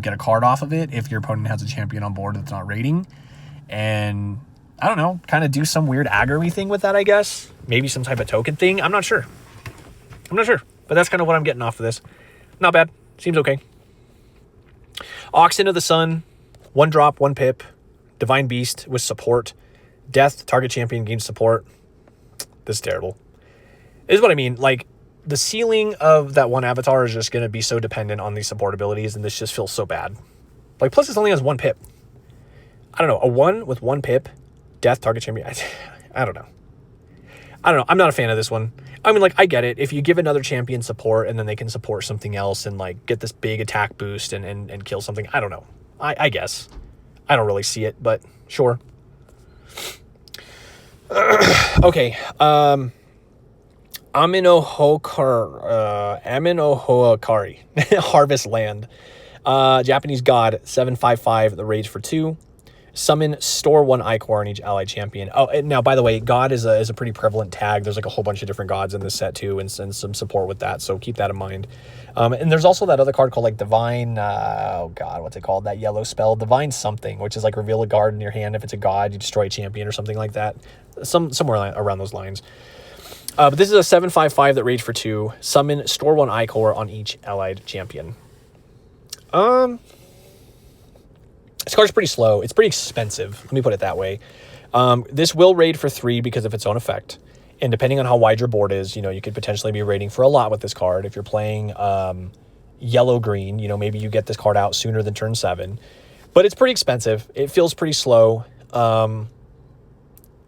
get a card off of it if your opponent has a champion on board that's not raiding, and I don't know, kind of do some weird aggro-y thing with that. I guess maybe some type of token thing. I'm not sure, but that's kind of what I'm getting off of this. Not bad. Seems okay. Oxen of the Sun, 1-drop, 1 pip, Divine Beast with support. Death, target champion gains support. This is terrible. This is what I mean. Like, the ceiling of that one avatar is just going to be so dependent on these support abilities, and this just feels so bad. Like, plus this only has 1 pip. I don't know. A 1 with 1 pip, Death, target champion. I don't know. I'm not a fan of this one. I mean, like, I get it. If you give another champion support and then they can support something else and, like, get this big attack boost and kill something, I don't know. I guess. I don't really see it, but sure. Okay. Aminohoakari. Harvest Land. Japanese god, 7/5/5, the rage for 2. Summon, store 1 Ikorr on each allied champion. Oh, and now, by the way, God is a pretty prevalent tag. There's like a whole bunch of different gods in this set too, and some support with that, so keep that in mind. And there's also that other card called like Divine, oh god, what's it called? That yellow spell, Divine something, which is like reveal a guard in your hand. If it's a god, you destroy a champion or something like that. Somewhere around those lines. But this is a 7/5/5 that rage for 2. Summon, store 1 Ikorr on each allied champion. This card's pretty slow. It's pretty expensive. Let me put it that way. This will raid for 3 because of its own effect. And depending on how wide your board is, you know, you could potentially be raiding for a lot with this card. If you're playing yellow-green, you know, maybe you get this card out sooner than turn 7. But it's pretty expensive. It feels pretty slow. I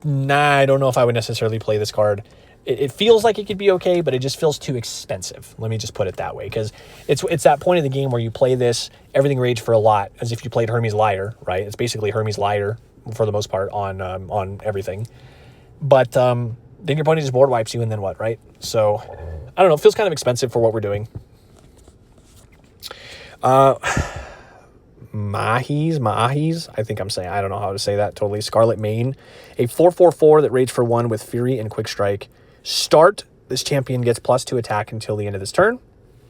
don't know if I would necessarily play this card. It feels like it could be okay, but it just feels too expensive. Let me just put it that way, because it's that point in the game where you play this, everything rage for a lot, as if you played Hermes Lyre, right? It's basically Hermes Lyre for the most part on everything. But then your opponent just board wipes you, and then what, right? So I don't know. It feels kind of expensive for what we're doing. Mahis, I think I'm saying, I don't know how to say that totally. Scarlet Mane, a 4/4/4 that rage for 1 with Fury and Quick Strike. Start, this champion gets +2 attack until the end of this turn.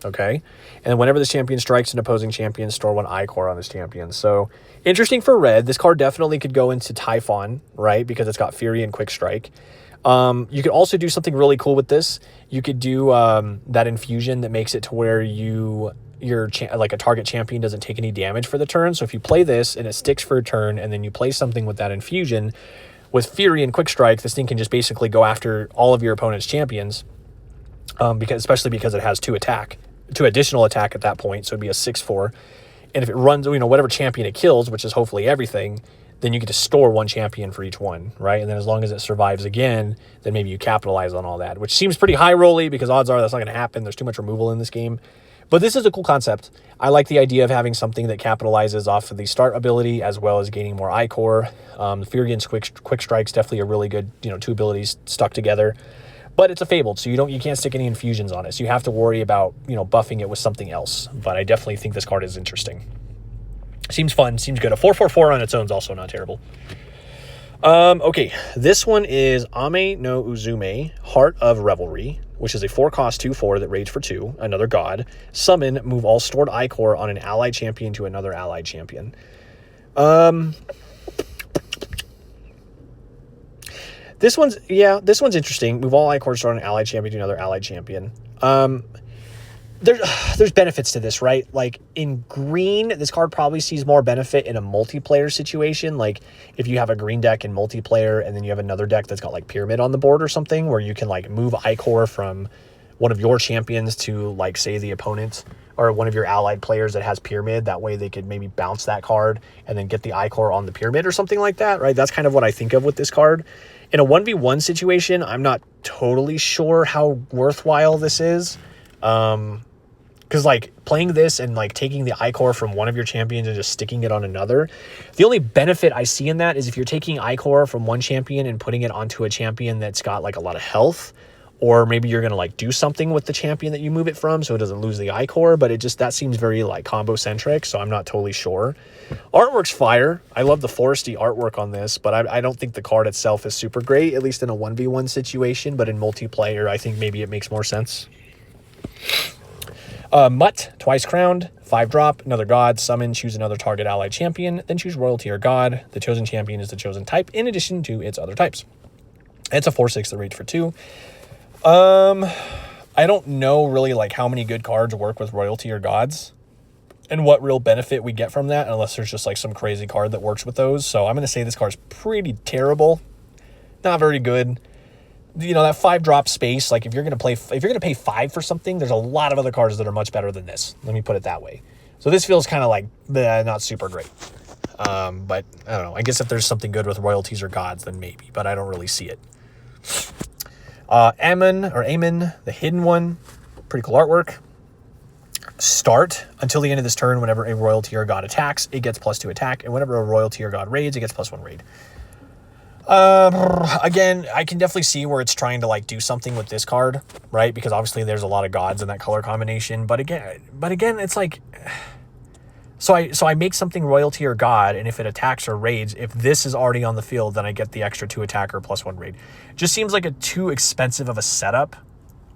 Okay. And whenever this champion strikes an opposing champion, store 1 Ikorr on this champion. So interesting for red. This card definitely could go into Typhon, right? Because it's got Fury and Quick Strike. You could also do something really cool with this. You could do that infusion that makes it to where like a target champion doesn't take any damage for the turn. So if you play this and it sticks for a turn, and then you play something with that infusion with Fury and Quick Strike, this thing can just basically go after all of your opponent's champions, especially because it has 2 additional attack at that point. So it'd be a 6/4. And if it runs, you know, whatever champion it kills, which is hopefully everything, then you get to store 1 champion for each one, right? And then as long as it survives again, then maybe you capitalize on all that, which seems pretty high rolly because odds are that's not going to happen. There's too much removal in this game. But this is a cool concept. I like the idea of having something that capitalizes off of the start ability as well as gaining more Ikorr. Fury and Quick Strike's definitely a really good, you know, 2 abilities stuck together. But it's a fabled, so you can't stick any infusions on it. So you have to worry about, you know, buffing it with something else. But I definitely think this card is interesting. Seems fun, seems good. A 4/4/4 on its own is also not terrible. Okay, this one is Ame no Uzume, Heart of Revelry, which is a 4-cost 2/4 that rage for 2, another god. Summon, move all stored Ikorr on an allied champion to another allied champion. This one's interesting. Move all Ikorr stored on an allied champion to another allied champion. There's benefits to this, right? Like in green, this card probably sees more benefit in a multiplayer situation. Like if you have a green deck in multiplayer and then you have another deck that's got like Pyramid on the board or something, where you can like move Ikorr from one of your champions to like say the opponent or one of your allied players that has Pyramid. That way they could maybe bounce that card and then get the Ikorr on the Pyramid or something like that, right? That's kind of what I think of with this card. In a 1v1 situation, I'm not totally sure how worthwhile this is. Because like playing this and like taking the Ikorr from one of your champions and just sticking it on another, the only benefit I see in that is if you're taking Ikorr from one champion and putting it onto a champion that's got like a lot of health, or maybe you're going to like do something with the champion that you move it from so it doesn't lose the Ikorr, but that seems very like combo centric, so I'm not totally sure. Artwork's fire. I love the foresty artwork on this, but I don't think the card itself is super great, at least in a 1v1 situation, but in multiplayer, I think maybe it makes more sense. Mutt, twice crowned, 5-drop, another god, summon, choose another target allied champion, then choose royalty or god. The chosen champion is the chosen type in addition to its other types. It's a 4/6 that rage for 2. I don't know really like how many good cards work with royalty or gods and what real benefit we get from that, unless there's just like some crazy card that works with those. So I'm going to say this card's pretty terrible. Not very good. You know, that 5-drop space, like if you're going to pay 5 for something, there's a lot of other cards that are much better than this. Let me put it that way. So this feels kind of like not super great. But I don't know. I guess if there's something good with royalties or gods, then maybe, but I don't really see it. Amon, the hidden one, pretty cool artwork. Start, until the end of this turn, whenever a royalty or god attacks, it gets +2 attack, and whenever a royalty or god raids, it gets +1 raid. Again, I can definitely see where it's trying to like do something with this card, right? Because obviously there's a lot of gods in that color combination, but again, it's like So I make something royalty or god, and if it attacks or raids, if this is already on the field, then I get the extra 2 attack or +1 raid. Just seems like a too expensive of a setup.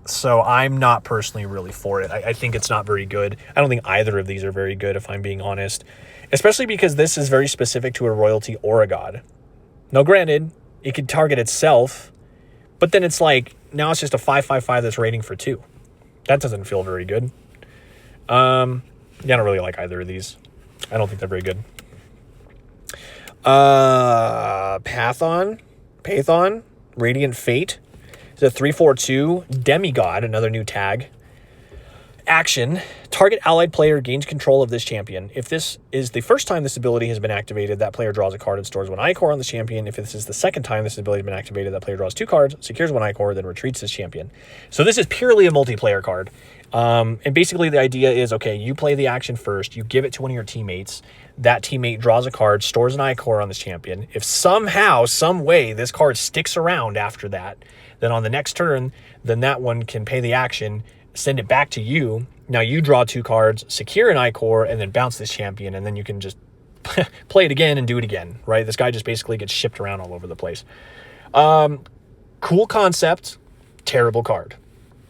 So I'm not personally really for it. I think it's not very good. I don't think either of these are very good, if I'm being honest. Especially because this is very specific to a royalty or a god. Now, granted, it could target itself, but then it's like, now it's just a 5/5/5 that's rating for 2. That doesn't feel very good. Yeah, I don't really like either of these. I don't think they're very good. Pathon, Radiant Fate. It's a 3/4/2 Demigod, another new tag. Action. Target allied player gains control of this champion. If this is the first time this ability has been activated, that player draws a card and stores 1 Ikorr on this champion. If this is the second time this ability has been activated, that player draws 2 cards, secures 1 Ikorr, then retreats this champion. So this is purely a multiplayer card. And basically the idea is, okay, you play the action first, you give it to one of your teammates, that teammate draws a card, stores an Ikorr on this champion. If somehow, some way, this card sticks around after that, then on the next turn, then that one can pay the action, send it back to you. Now you draw 2 cards, secure an Ikorr, and then bounce this champion, and then you can just play it again and do it again, right? This guy just basically gets shipped around all over the place. Cool concept, terrible card.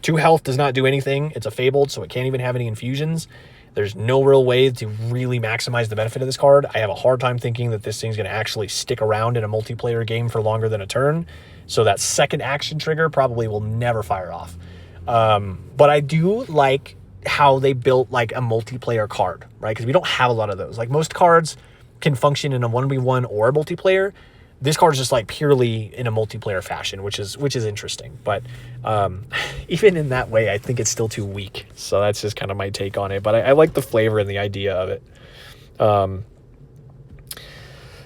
2 health does not do anything. It's a fabled, so it can't even have any infusions. There's no real way to really maximize the benefit of this card. I have a hard time thinking that this thing's going to actually stick around in a multiplayer game for longer than a turn. So that second action trigger probably will never fire off. But I do like how they built like a multiplayer card, right? Because we don't have a lot of those. Like most cards can function in a 1v1 or a multiplayer. This card is just like purely in a multiplayer fashion, which is interesting. But even in that way, I think it's still too weak. So that's just kind of my take on it. But I like the flavor and the idea of it.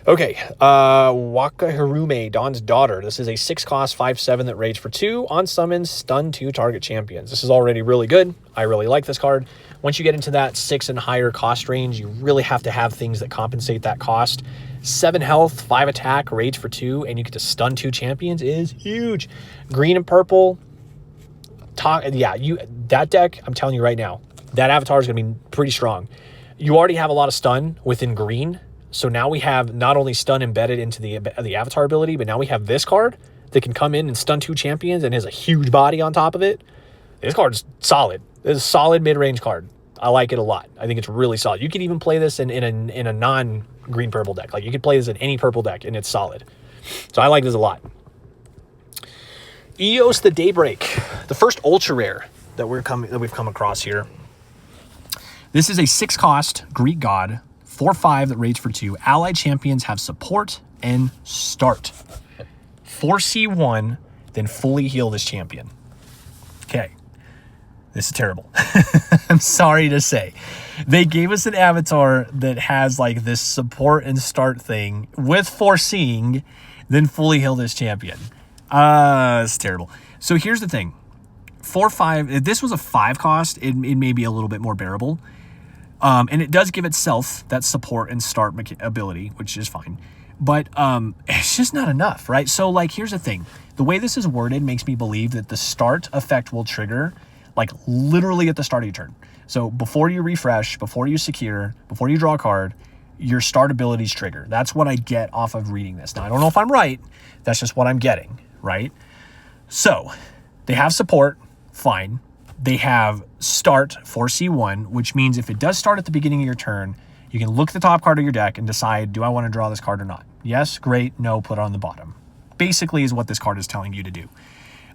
Okay, Wakahirume, Dawn's Daughter. This is a 6-cost 5/7 that raids for 2. On summons, stun 2 target champions. This is already really good. I really like this card. Once you get into that 6 and higher cost range, you really have to have things that compensate that cost. 7 health, 5 attack, raids for 2, and you get to stun 2 champions is huge. Green and purple. That deck, I'm telling you right now, that avatar is going to be pretty strong. You already have a lot of stun within green. So now we have not only stun embedded into the avatar ability, but now we have this card that can come in and stun 2 champions and has a huge body on top of it. This card's solid. It's a solid mid-range card. I like it a lot. I think it's really solid. You could even play this in a non-green purple deck. Like you could play this in any purple deck and it's solid. So I like this a lot. Eos the Daybreak, the first ultra rare that we've come across here. This is a 6-cost Greek god. 4/5 that raids for 2. Allied champions have support and start. 4C1, then fully heal this champion. Okay. This is terrible. I'm sorry to say. They gave us an avatar that has like this support and start thing with foreseeing, then fully heal this champion. It's terrible. So here's the thing. 4/5, if this was a 5-cost, it may be a little bit more bearable. And it does give itself that support and start ability, which is fine. But it's just not enough, right? So, like, here's the thing. The way this is worded makes me believe that the start effect will trigger, like, literally at the start of your turn. So, before you refresh, before you secure, before you draw a card, your start abilities trigger. That's what I get off of reading this. Now, I don't know if I'm right. That's just what I'm getting, right? So, they have support. Fine. They have start 4C1, which means if it does start at the beginning of your turn, you can look at the top card of your deck and decide, do I want to draw this card or not? Yes, great. No, put it on the bottom. Basically is what this card is telling you to do.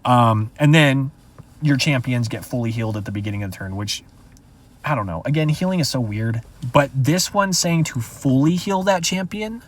And then your champions get fully healed at the beginning of the turn, which, I don't know. Again, healing is so weird. But this one saying to fully heal that champion,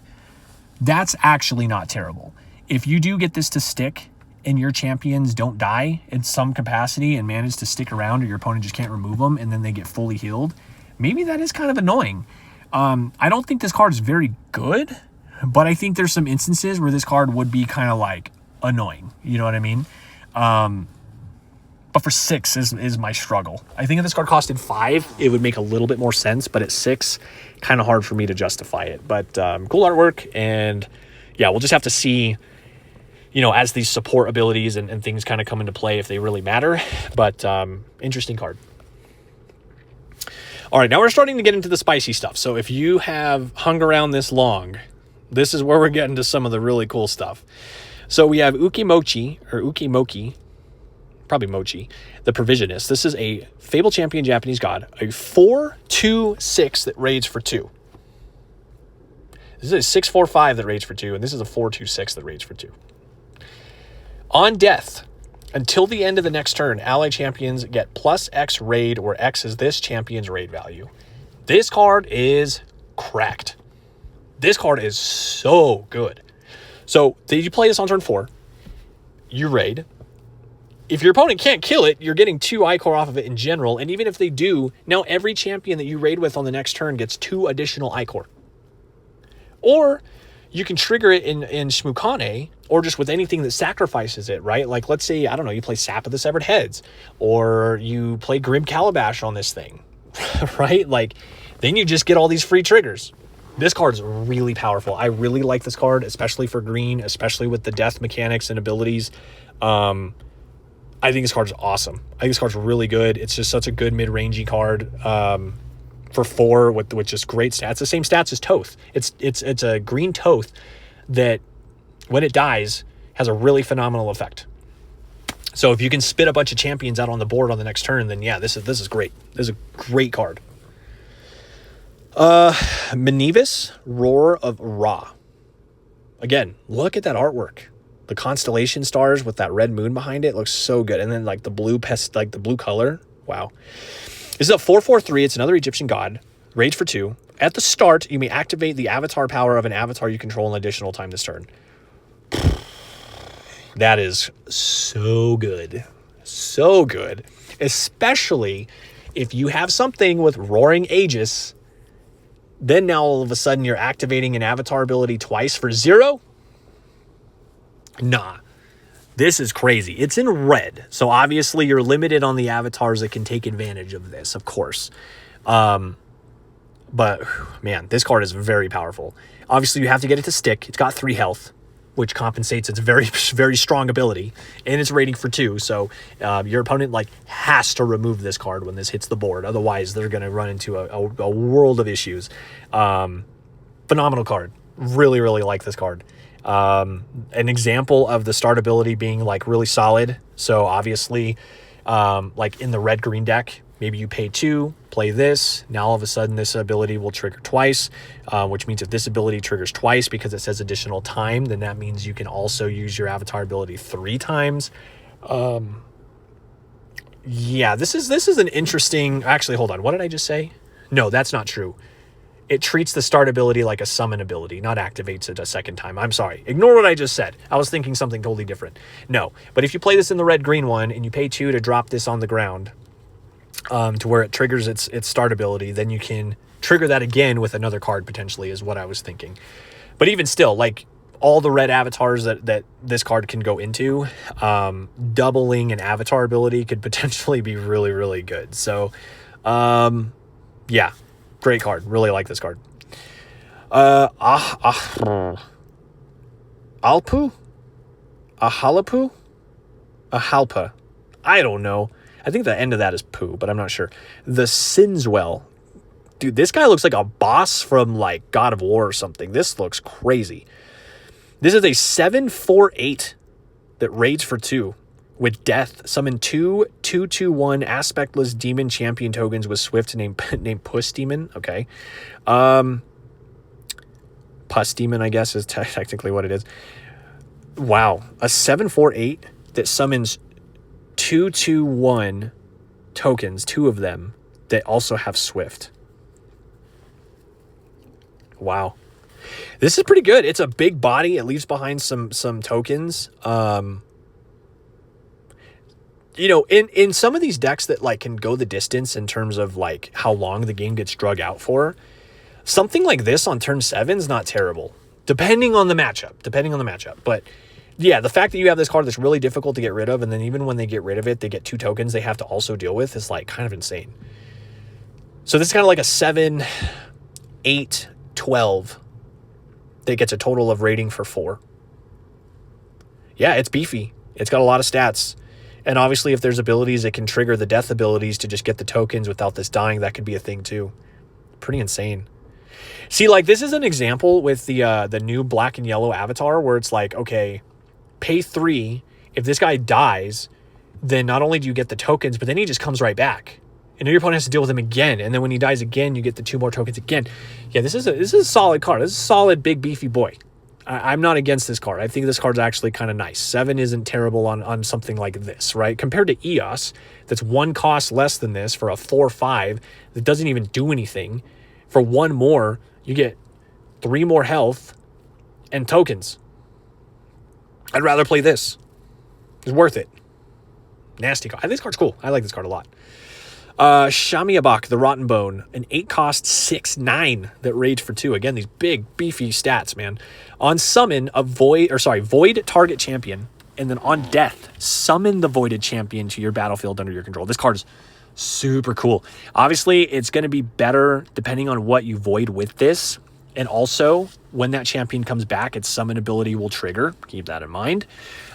that's actually not terrible. If you do get this to stick, and your champions don't die in some capacity and manage to stick around, or your opponent just can't remove them, and then they get fully healed, maybe that is kind of annoying. I don't think this card is very good, but I think there's some instances where this card would be kind of like annoying. You know what I mean? But for 6 is my struggle. I think if this card costed 5, it would make a little bit more sense, but at 6, kind of hard for me to justify it. But cool artwork, and yeah, we'll just have to see, you know, as these support abilities and things kind of come into play if they really matter. But interesting card. All right, now we're starting to get into the spicy stuff. So if you have hung around this long, this is where we're getting to some of the really cool stuff. So we have Ukimochi, probably Mochi, the Provisionist. This is a Fable Champion Japanese god, a 4/2/6 that raids for 2. This is a 6/4/5 that raids for 2, and this is a 4/2/6 that raids for 2. On death, until the end of the next turn, ally champions get plus X raid, where X is this champion's raid value. This card is cracked. This card is so good. So you play this on turn 4, you raid. If your opponent can't kill it, you're getting 2 Ikorr off of it in general, and even if they do, now every champion that you raid with on the next turn gets 2 additional Ikorr. Or you can trigger it in Shmukane, or just with anything that sacrifices it, right? Like, let's say, I don't know, you play Sap of the Severed Heads, or you play Grim Calabash on this thing, right? Like, then you just get all these free triggers. This card is really powerful. I really like this card, especially for green, especially with the death mechanics and abilities. I think this card is awesome. I think this card's really good. It's just such a good mid-rangey card. For 4 with just great stats. The same stats as Toth. It's a green Toth that, when it dies, has a really phenomenal effect. So if you can spit a bunch of champions out on the board on the next turn, then yeah, this is great. This is a great card. Menivis, Roar of Ra. Again, look at that artwork. The constellation stars with that red moon behind it looks so good. And then like the blue the blue color. Wow. This is a 4/4/3. It's another Egyptian god. Rage for 2. At the start, you may activate the avatar power of an avatar you control an additional time this turn. That is so good. So good. Especially if you have something with Roaring Aegis, then now all of a sudden you're activating an avatar ability twice for 0? Nah. This is crazy. It's in red, so obviously you're limited on the avatars that can take advantage of this, of course. But, man, this card is very powerful. Obviously, you have to get it to stick. It's got 3 health, which compensates its very, very strong ability, and it's rating for 2, so your opponent has to remove this card when this hits the board. Otherwise, they're going to run into a world of issues. Phenomenal card. Really, really like this card. An example of the start ability being really solid. So obviously, in the red-green deck, maybe you pay 2, play this. Now all of a sudden this ability will trigger twice, which means if this ability triggers twice because it says additional time, then that means you can also use your avatar ability 3 times. Yeah, this is an interesting... Actually, hold on. What did I just say? No, that's not true. It treats the start ability like a summon ability, not activates it a second time. I'm sorry. Ignore what I just said. I was thinking something totally different. No, but if you play this in the red-green one and you pay 2 to drop this on the ground to where it triggers its start ability, then you can trigger that again with another card potentially is what I was thinking. But even still, all the red avatars that this card can go into, doubling an avatar ability could potentially be really, really good. So, yeah. Great card. Really like this card. Alpu? Ahalapu? Ahalpa. I don't know. I think the end of that is poo, but I'm not sure. The Sinswell. Dude, this guy looks like a boss from God of War or something. This looks crazy. This is a 7/4/8 that raids for 2. With death, summon 2 2/2/1 aspectless demon champion tokens with Swift named Puss Demon. Okay. Puss Demon, I guess, is technically what it is. Wow. A 7/4/8 that summons 2/2/1 tokens, 2 of them, that also have Swift. Wow. This is pretty good. It's a big body. It leaves behind some tokens. In some of these decks that can go the distance in terms of how long the game gets drug out for, something like this on turn 7 is not terrible, depending on the matchup. But yeah, the fact that you have this card that's really difficult to get rid of, and then even when they get rid of it, they get 2 tokens they have to also deal with, is kind of insane. So this is kind of like a 7, 8, 12 that gets a total of rating for 4. Yeah, it's beefy. It's got a lot of stats. And obviously, if there's abilities that can trigger the death abilities to just get the tokens without this dying, that could be a thing too. Pretty insane. See, like, this is an example with the new black and yellow avatar where it's like, okay, pay 3. If this guy dies, then not only do you get the tokens, but then he just comes right back. And then your opponent has to deal with him again. And then when he dies again, you get the 2 more tokens again. Yeah, this is a solid card. This is a solid, big, beefy boy. I'm not against this card. I think this card's actually kind of nice. 7 isn't terrible on something like this, right? Compared to EOS, that's 1 cost less than this for a 4/5 that doesn't even do anything. For 1 more, you get 3 more health and tokens. I'd rather play this. It's worth it. Nasty card. This card's cool. I like this card a lot. Shamiabak, the Rotten Bone, an 8 cost 6/9 that rage for 2. Again, these big, beefy stats, man. On summon, void target champion, and then on death, summon the voided champion to your battlefield under your control. This card is super cool. Obviously, it's going to be better depending on what you void with this. And also, when that champion comes back, its summon ability will trigger. Keep that in mind.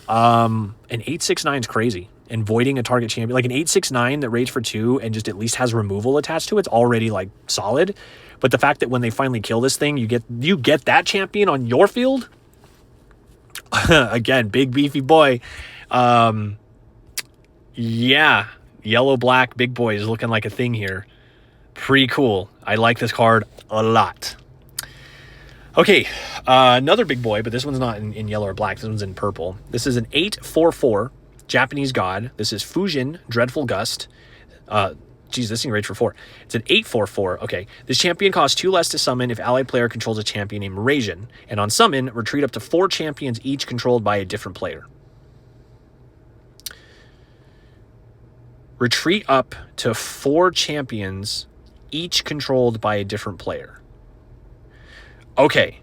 An 8/6/9 is crazy. And voiding a target champion, like an 8/6/9 that rage for 2 and just at least has removal attached to it's already like solid. But the fact that when they finally kill this thing, you get that champion on your field. Again, big beefy boy. Yeah, yellow black big boy is looking like a thing here. Pretty cool. I like this card a lot. Okay, another big boy, but this one's not in yellow or black. This one's in purple. This is an 8/4/4 Japanese god. This is Fujin Dreadful Gust. This thing rage for 4. It's an 8/4/4. Okay, this champion costs 2 less to summon if allied player controls a champion named Raijin. And on summon, retreat up to 4 champions each controlled by a different player. Retreat up to 4 champions each controlled by a different player. Okay,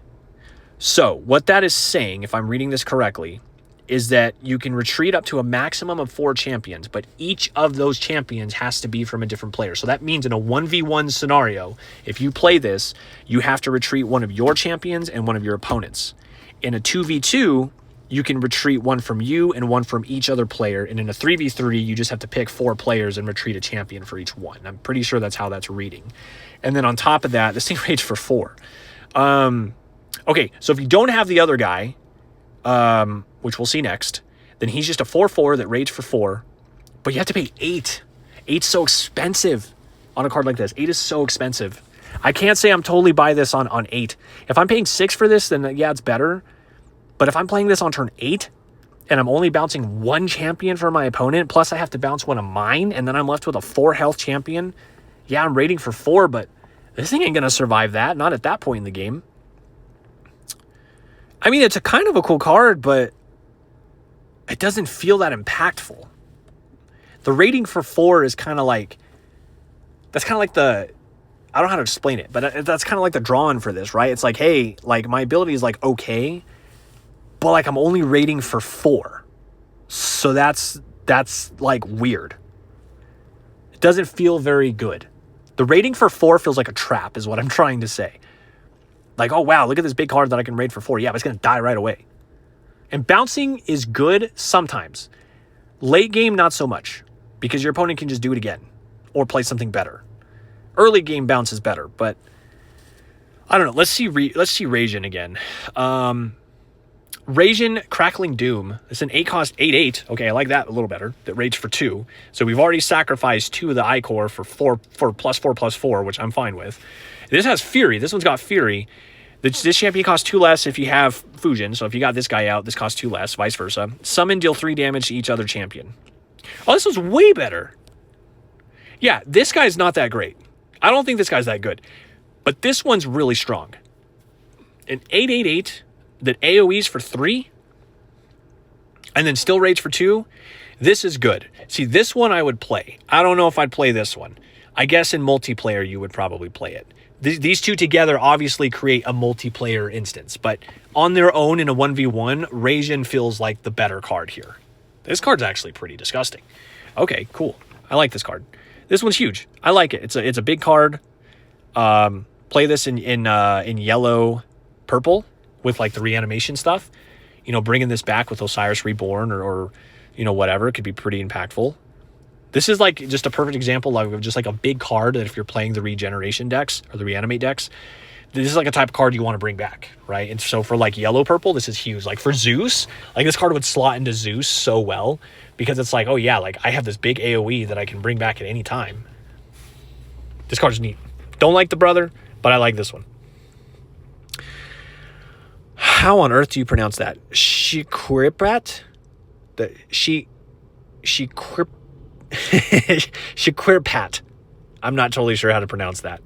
so what that is saying, if I'm reading this correctly, is that you can retreat up to a maximum of 4 champions, but each of those champions has to be from a different player. So that means in a 1v1 scenario, if you play this, you have to retreat one of your champions and one of your opponents. In a 2v2, you can retreat one from you and one from each other player. And in a 3v3, you just have to pick 4 players and retreat a champion for each one. I'm pretty sure that's how that's reading. And then on top of that, this thing rages for 4. Okay, so if you don't have the other guy, which we'll see next, then he's just a 4/4 that rages for 4, but you have to pay 8. 8's so expensive on a card like this. 8 is so expensive. I can't say I'm totally buy this on 8. If I'm paying 6 for this, then yeah, it's better. But if I'm playing this on turn 8, and I'm only bouncing 1 champion for my opponent, plus I have to bounce one of mine, and then I'm left with a 4 health champion, yeah, I'm rating for 4, but this thing ain't going to survive that, not at that point in the game. I mean, it's a kind of a cool card, but it doesn't feel that impactful. The rating for 4 is kind of like, that's kind of like the, I don't know how to explain it, but that's kind of like the drawing for this, right? It's like, hey, like my ability is like okay, but like I'm only rating for 4. So that's like weird. It doesn't feel very good. The rating for 4 feels like a trap is what I'm trying to say. Like, oh, wow, look at this big card that I can raid for 4. Yeah, but it's going to die right away. And bouncing is good sometimes. Late game, not so much. Because your opponent can just do it again. Or play something better. Early game bounce is better. But, I don't know. Let's see Raijin again. Raijin Crackling Doom. It's an 8 cost 8/8. Okay, I like that a little better. That rage for 2. So we've already sacrificed 2 of the Ikorr for +4/+4, which I'm fine with. This has Fury. This one's got Fury. This champion costs 2 less if you have Fujin. So if you got this guy out, this costs 2 less, vice versa. Summon, deal 3 damage to each other champion. Oh, this one's way better. Yeah, this guy's not that great. I don't think this guy's that good. But this one's really strong. An 8/8/8 that AoEs for 3 and then still rage for 2. This is good. See, this one I would play. I don't know if I'd play this one. I guess in multiplayer you would probably play it. These two together obviously create a multiplayer instance, but on their own in a 1v1, Raijin feels like the better card here. This card's actually pretty disgusting. Okay, cool. I like this card. This one's huge. I like it. It's a big card. Play this in yellow, purple with like the reanimation stuff. You know, bringing this back with Osiris Reborn or whatever. It could be pretty impactful. This is like just a perfect example of just like a big card that if you're playing the regeneration decks or the reanimate decks, this is like a type of card you want to bring back, right? And so for like yellow purple, this is huge. Like for Zeus, like this card would slot into Zeus so well because it's like, oh yeah, like I have this big AoE that I can bring back at any time. This card is neat. Don't like the brother, but I like this one. How on earth do you pronounce that? Shiquirpat? Shiquirpat. I'm not totally sure how to pronounce that.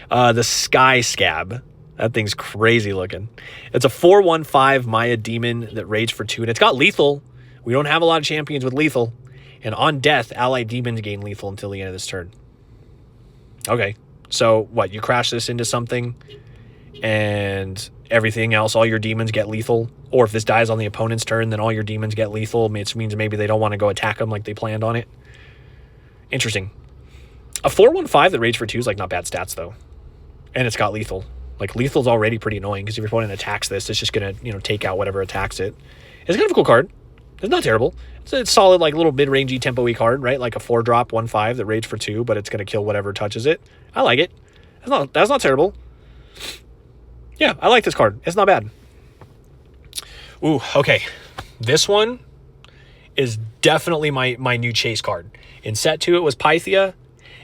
The Sky Scab. That thing's crazy looking. It's a 4/1/5 Maya Demon that raids for 2, and it's got lethal. We don't have a lot of champions with lethal. And on death, allied demons gain lethal until the end of this turn. Okay. So, what? You crash this into something, and everything else, all your demons get lethal? Or if this dies on the opponent's turn, then all your demons get lethal, which means maybe they don't want to go attack them like they planned on it. Interesting. A 4/1/5 that raids for 2 is like not bad stats, though. And it's got lethal. Like, lethal's already pretty annoying, because if your opponent attacks this, it's just going to, take out whatever attacks it. It's kind of a cool card. It's not terrible. It's a solid, like, little mid-rangey tempo-y card, right? Like a 4-drop 1/5 that raids for 2, but it's going to kill whatever touches it. I like it. That's not terrible. Yeah, I like this card. It's not bad. Ooh, okay. This one is definitely my new chase card. In set 2, it was Pythia,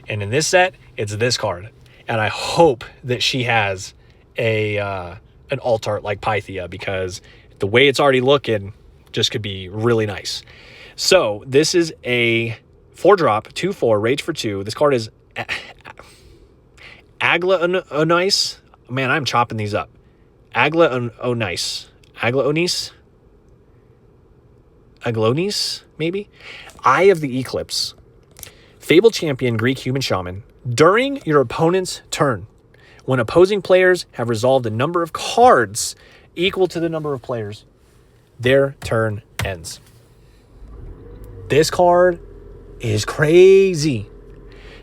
and in this set, it's this card. And I hope that she has an alt art like Pythia, because the way it's already looking just could be really nice. So this is a 4-drop, 2/4, rage for 2. This card is Agla Onice. Man, I'm chopping these up. Agla Onice. Agla Onice? Aglonis, maybe? Eye of the Eclipse. Fable Champion, Greek Human Shaman. During your opponent's turn, when opposing players have resolved a number of cards equal to the number of players, their turn ends. This card is crazy.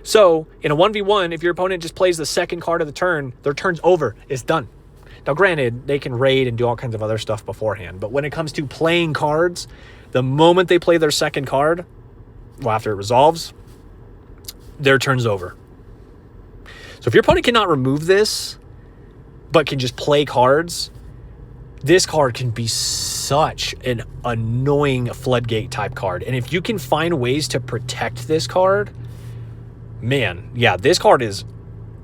So, in a 1v1, if your opponent just plays the second card of the turn, their turn's over. It's done. Now, granted, they can raid and do all kinds of other stuff beforehand, but when it comes to playing cards, the moment they play their second card, well, after it resolves, their turn's over. So if your opponent cannot remove this, but can just play cards, this card can be such an annoying floodgate type card. And if you can find ways to protect this card, man, yeah, this card is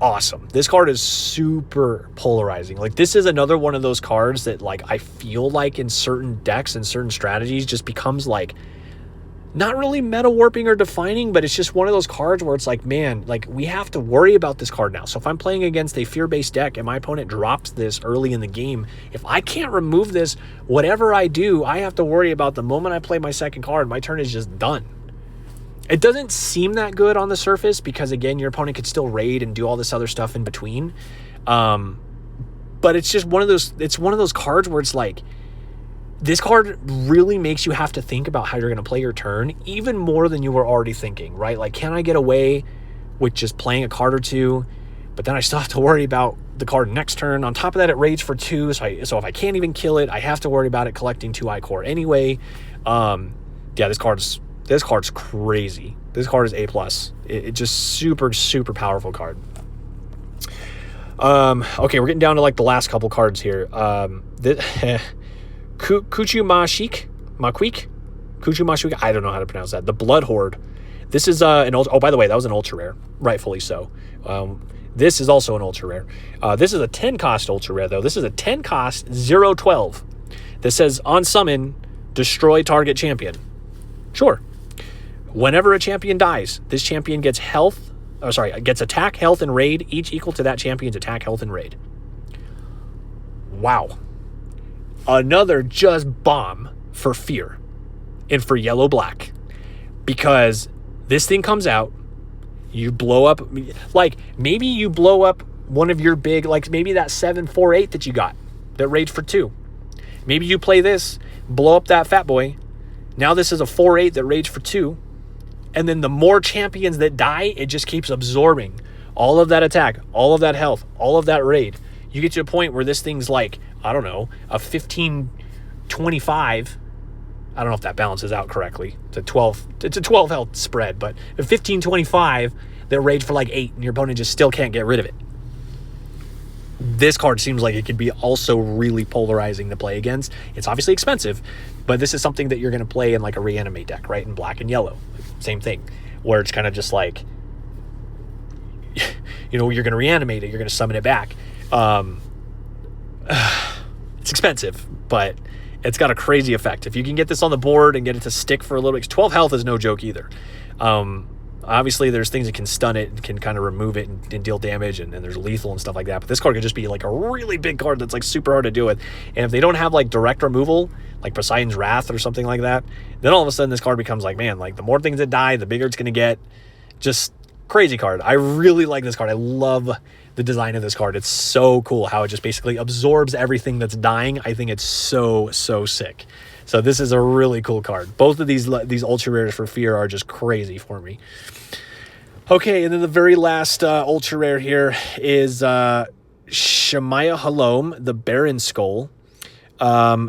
awesome. This card is super polarizing. Like, this is another one of those cards that, like, I feel like in certain decks and certain strategies just becomes like not really meta warping or defining, but it's just one of those cards where it's like, man, like, we have to worry about this card now. So if I'm playing against a fear-based deck and my opponent drops this early in the game, if I can't remove this, whatever I do, I have to worry about the moment I play my second card, my turn is just done. It doesn't seem that good on the surface because, again, your opponent could still raid and do all this other stuff in between. But it's just one of those cards where it's like, this card really makes you have to think about how you're going to play your turn even more than you were already thinking, right? Like, can I get away with just playing a card or two, but then I still have to worry about the card next turn? On top of that, it raids for 2, so if I can't even kill it, I have to worry about it collecting 2 Ikorr anyway. Yeah, this card's crazy. This card is A+. It's just super, super powerful card. Okay, we're getting down to like the last couple cards here. Kuchumashik, I don't know how to pronounce that. The Blood Horde. This is an ultra. Oh, by the way, that was an ultra rare, rightfully so. This is also an ultra rare. This is a 10 cost ultra rare though. This is a 10 cost 0/12. This says on summon, destroy target champion. Sure. Whenever a champion dies, this champion gets gets attack, health, and raid, each equal to that champion's attack, health, and raid. Wow. Another just bomb for fear and for yellow black, because this thing comes out, you blow up, like maybe you blow up one of your big, like maybe that 7/4/8 that you got that raged for 2. Maybe you play this, blow up that fat boy. Now this is a 4/8 that raged for 2. And then the more champions that die, it just keeps absorbing all of that attack, all of that health, all of that raid. You get to a point where this thing's like, I don't know, a 15/25, I don't know if that balances out correctly. It's a 12 health spread, but a 15-25 that rage for like 8 and your opponent just still can't get rid of it. This card seems like it could be also really polarizing to play against. It's obviously expensive, but this is something that you're going to play in like a reanimate deck, right? In black and yellow. Same thing, where it's kind of just like, you know, you're going to reanimate it, you're going to summon it back. It's expensive, but it's got a crazy effect. If you can get this on the board and get it to stick for a little bit, 12 health is no joke either. Obviously, there's things that can stun it and can kind of remove it and deal damage, and there's lethal and stuff like that. But this card could just be like a really big card that's like super hard to deal with. And if they don't have like direct removal, like Poseidon's Wrath or something like that, then all of a sudden this card becomes like, man, like the more things that die, the bigger it's going to get. Just crazy card. I really like this card. I love the design of this card. It's so cool how it just basically absorbs everything that's dying. I think it's so sick. So this is a really cool card. Both of these ultra rares for Fear are just crazy for me. Okay, and then the very last ultra rare here is Shemaya Halom, the Baron Skull.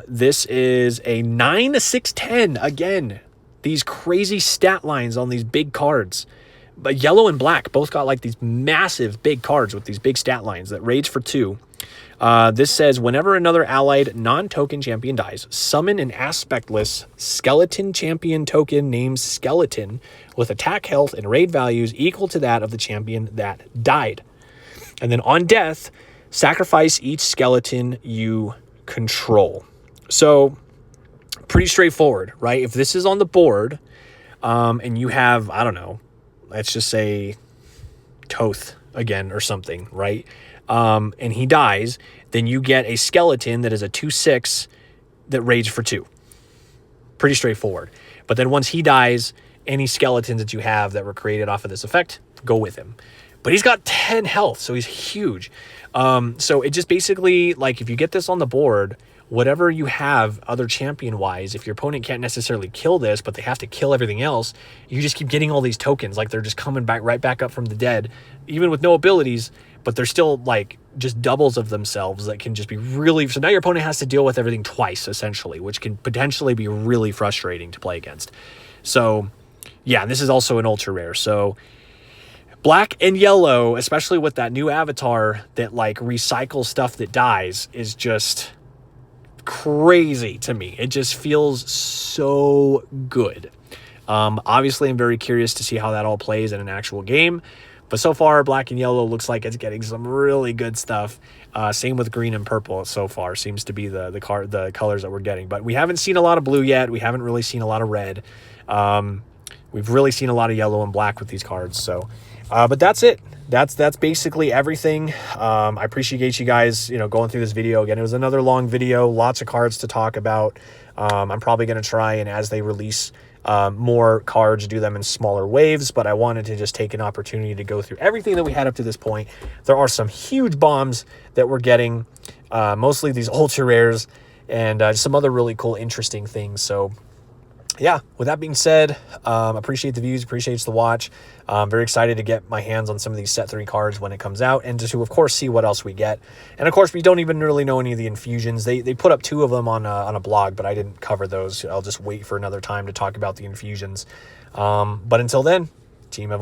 This is a 9/6/10. Again, these crazy stat lines on these big cards. But yellow and black both got like these massive big cards with these big stat lines that rage for 2. This says, whenever another allied non-token champion dies, summon an aspectless skeleton champion token named Skeleton with attack, health, and raid values equal to that of the champion that died. And then on death, sacrifice each skeleton you control. So pretty straightforward, right? If this is on the board and you have, I don't know, let's just say Toth again or something, right? And he dies, then you get a skeleton that is a 2/6 that rage for 2. Pretty straightforward. But then once he dies, any skeletons that you have that were created off of this effect go with him. But he's got 10 health, so he's huge. So it just basically, like, if you get this on the board, whatever you have other champion-wise, if your opponent can't necessarily kill this, but they have to kill everything else, you just keep getting all these tokens. Like, they're just coming back right back up from the dead, even with no abilities, but they're still, like, just doubles of themselves that can just be really... So now your opponent has to deal with everything twice, essentially, which can potentially be really frustrating to play against. So, yeah, this is also an ultra rare. So black and yellow, especially with that new avatar that, like, recycles stuff that dies, is just crazy to me. It just feels so good. Obviously, I'm very curious to see how that all plays in an actual game. But so far, black and yellow looks like it's getting some really good stuff. Same with green and purple so far. Seems to be the colors that we're getting. But we haven't seen a lot of blue yet. We haven't really seen a lot of red. We've really seen a lot of yellow and black with these cards. So, but that's it. That's basically everything. I appreciate you guys, going through this video. Again, it was another long video. Lots of cards to talk about. I'm probably going to try, and as they release more cards, do them in smaller waves, but I wanted to just take an opportunity to go through everything that we had up to this point. There are some huge bombs that we're getting, mostly these ultra rares, and some other really cool, interesting things. So yeah, with that being said, appreciate the views, appreciate the watch. I'm very excited to get my hands on some of these set 3 cards when it comes out, and to of course see what else we get. And of course, we don't even really know any of the infusions. They put up 2 of them on a blog, but I didn't cover those. I'll just wait for another time to talk about the infusions. But until then, Team Evolution.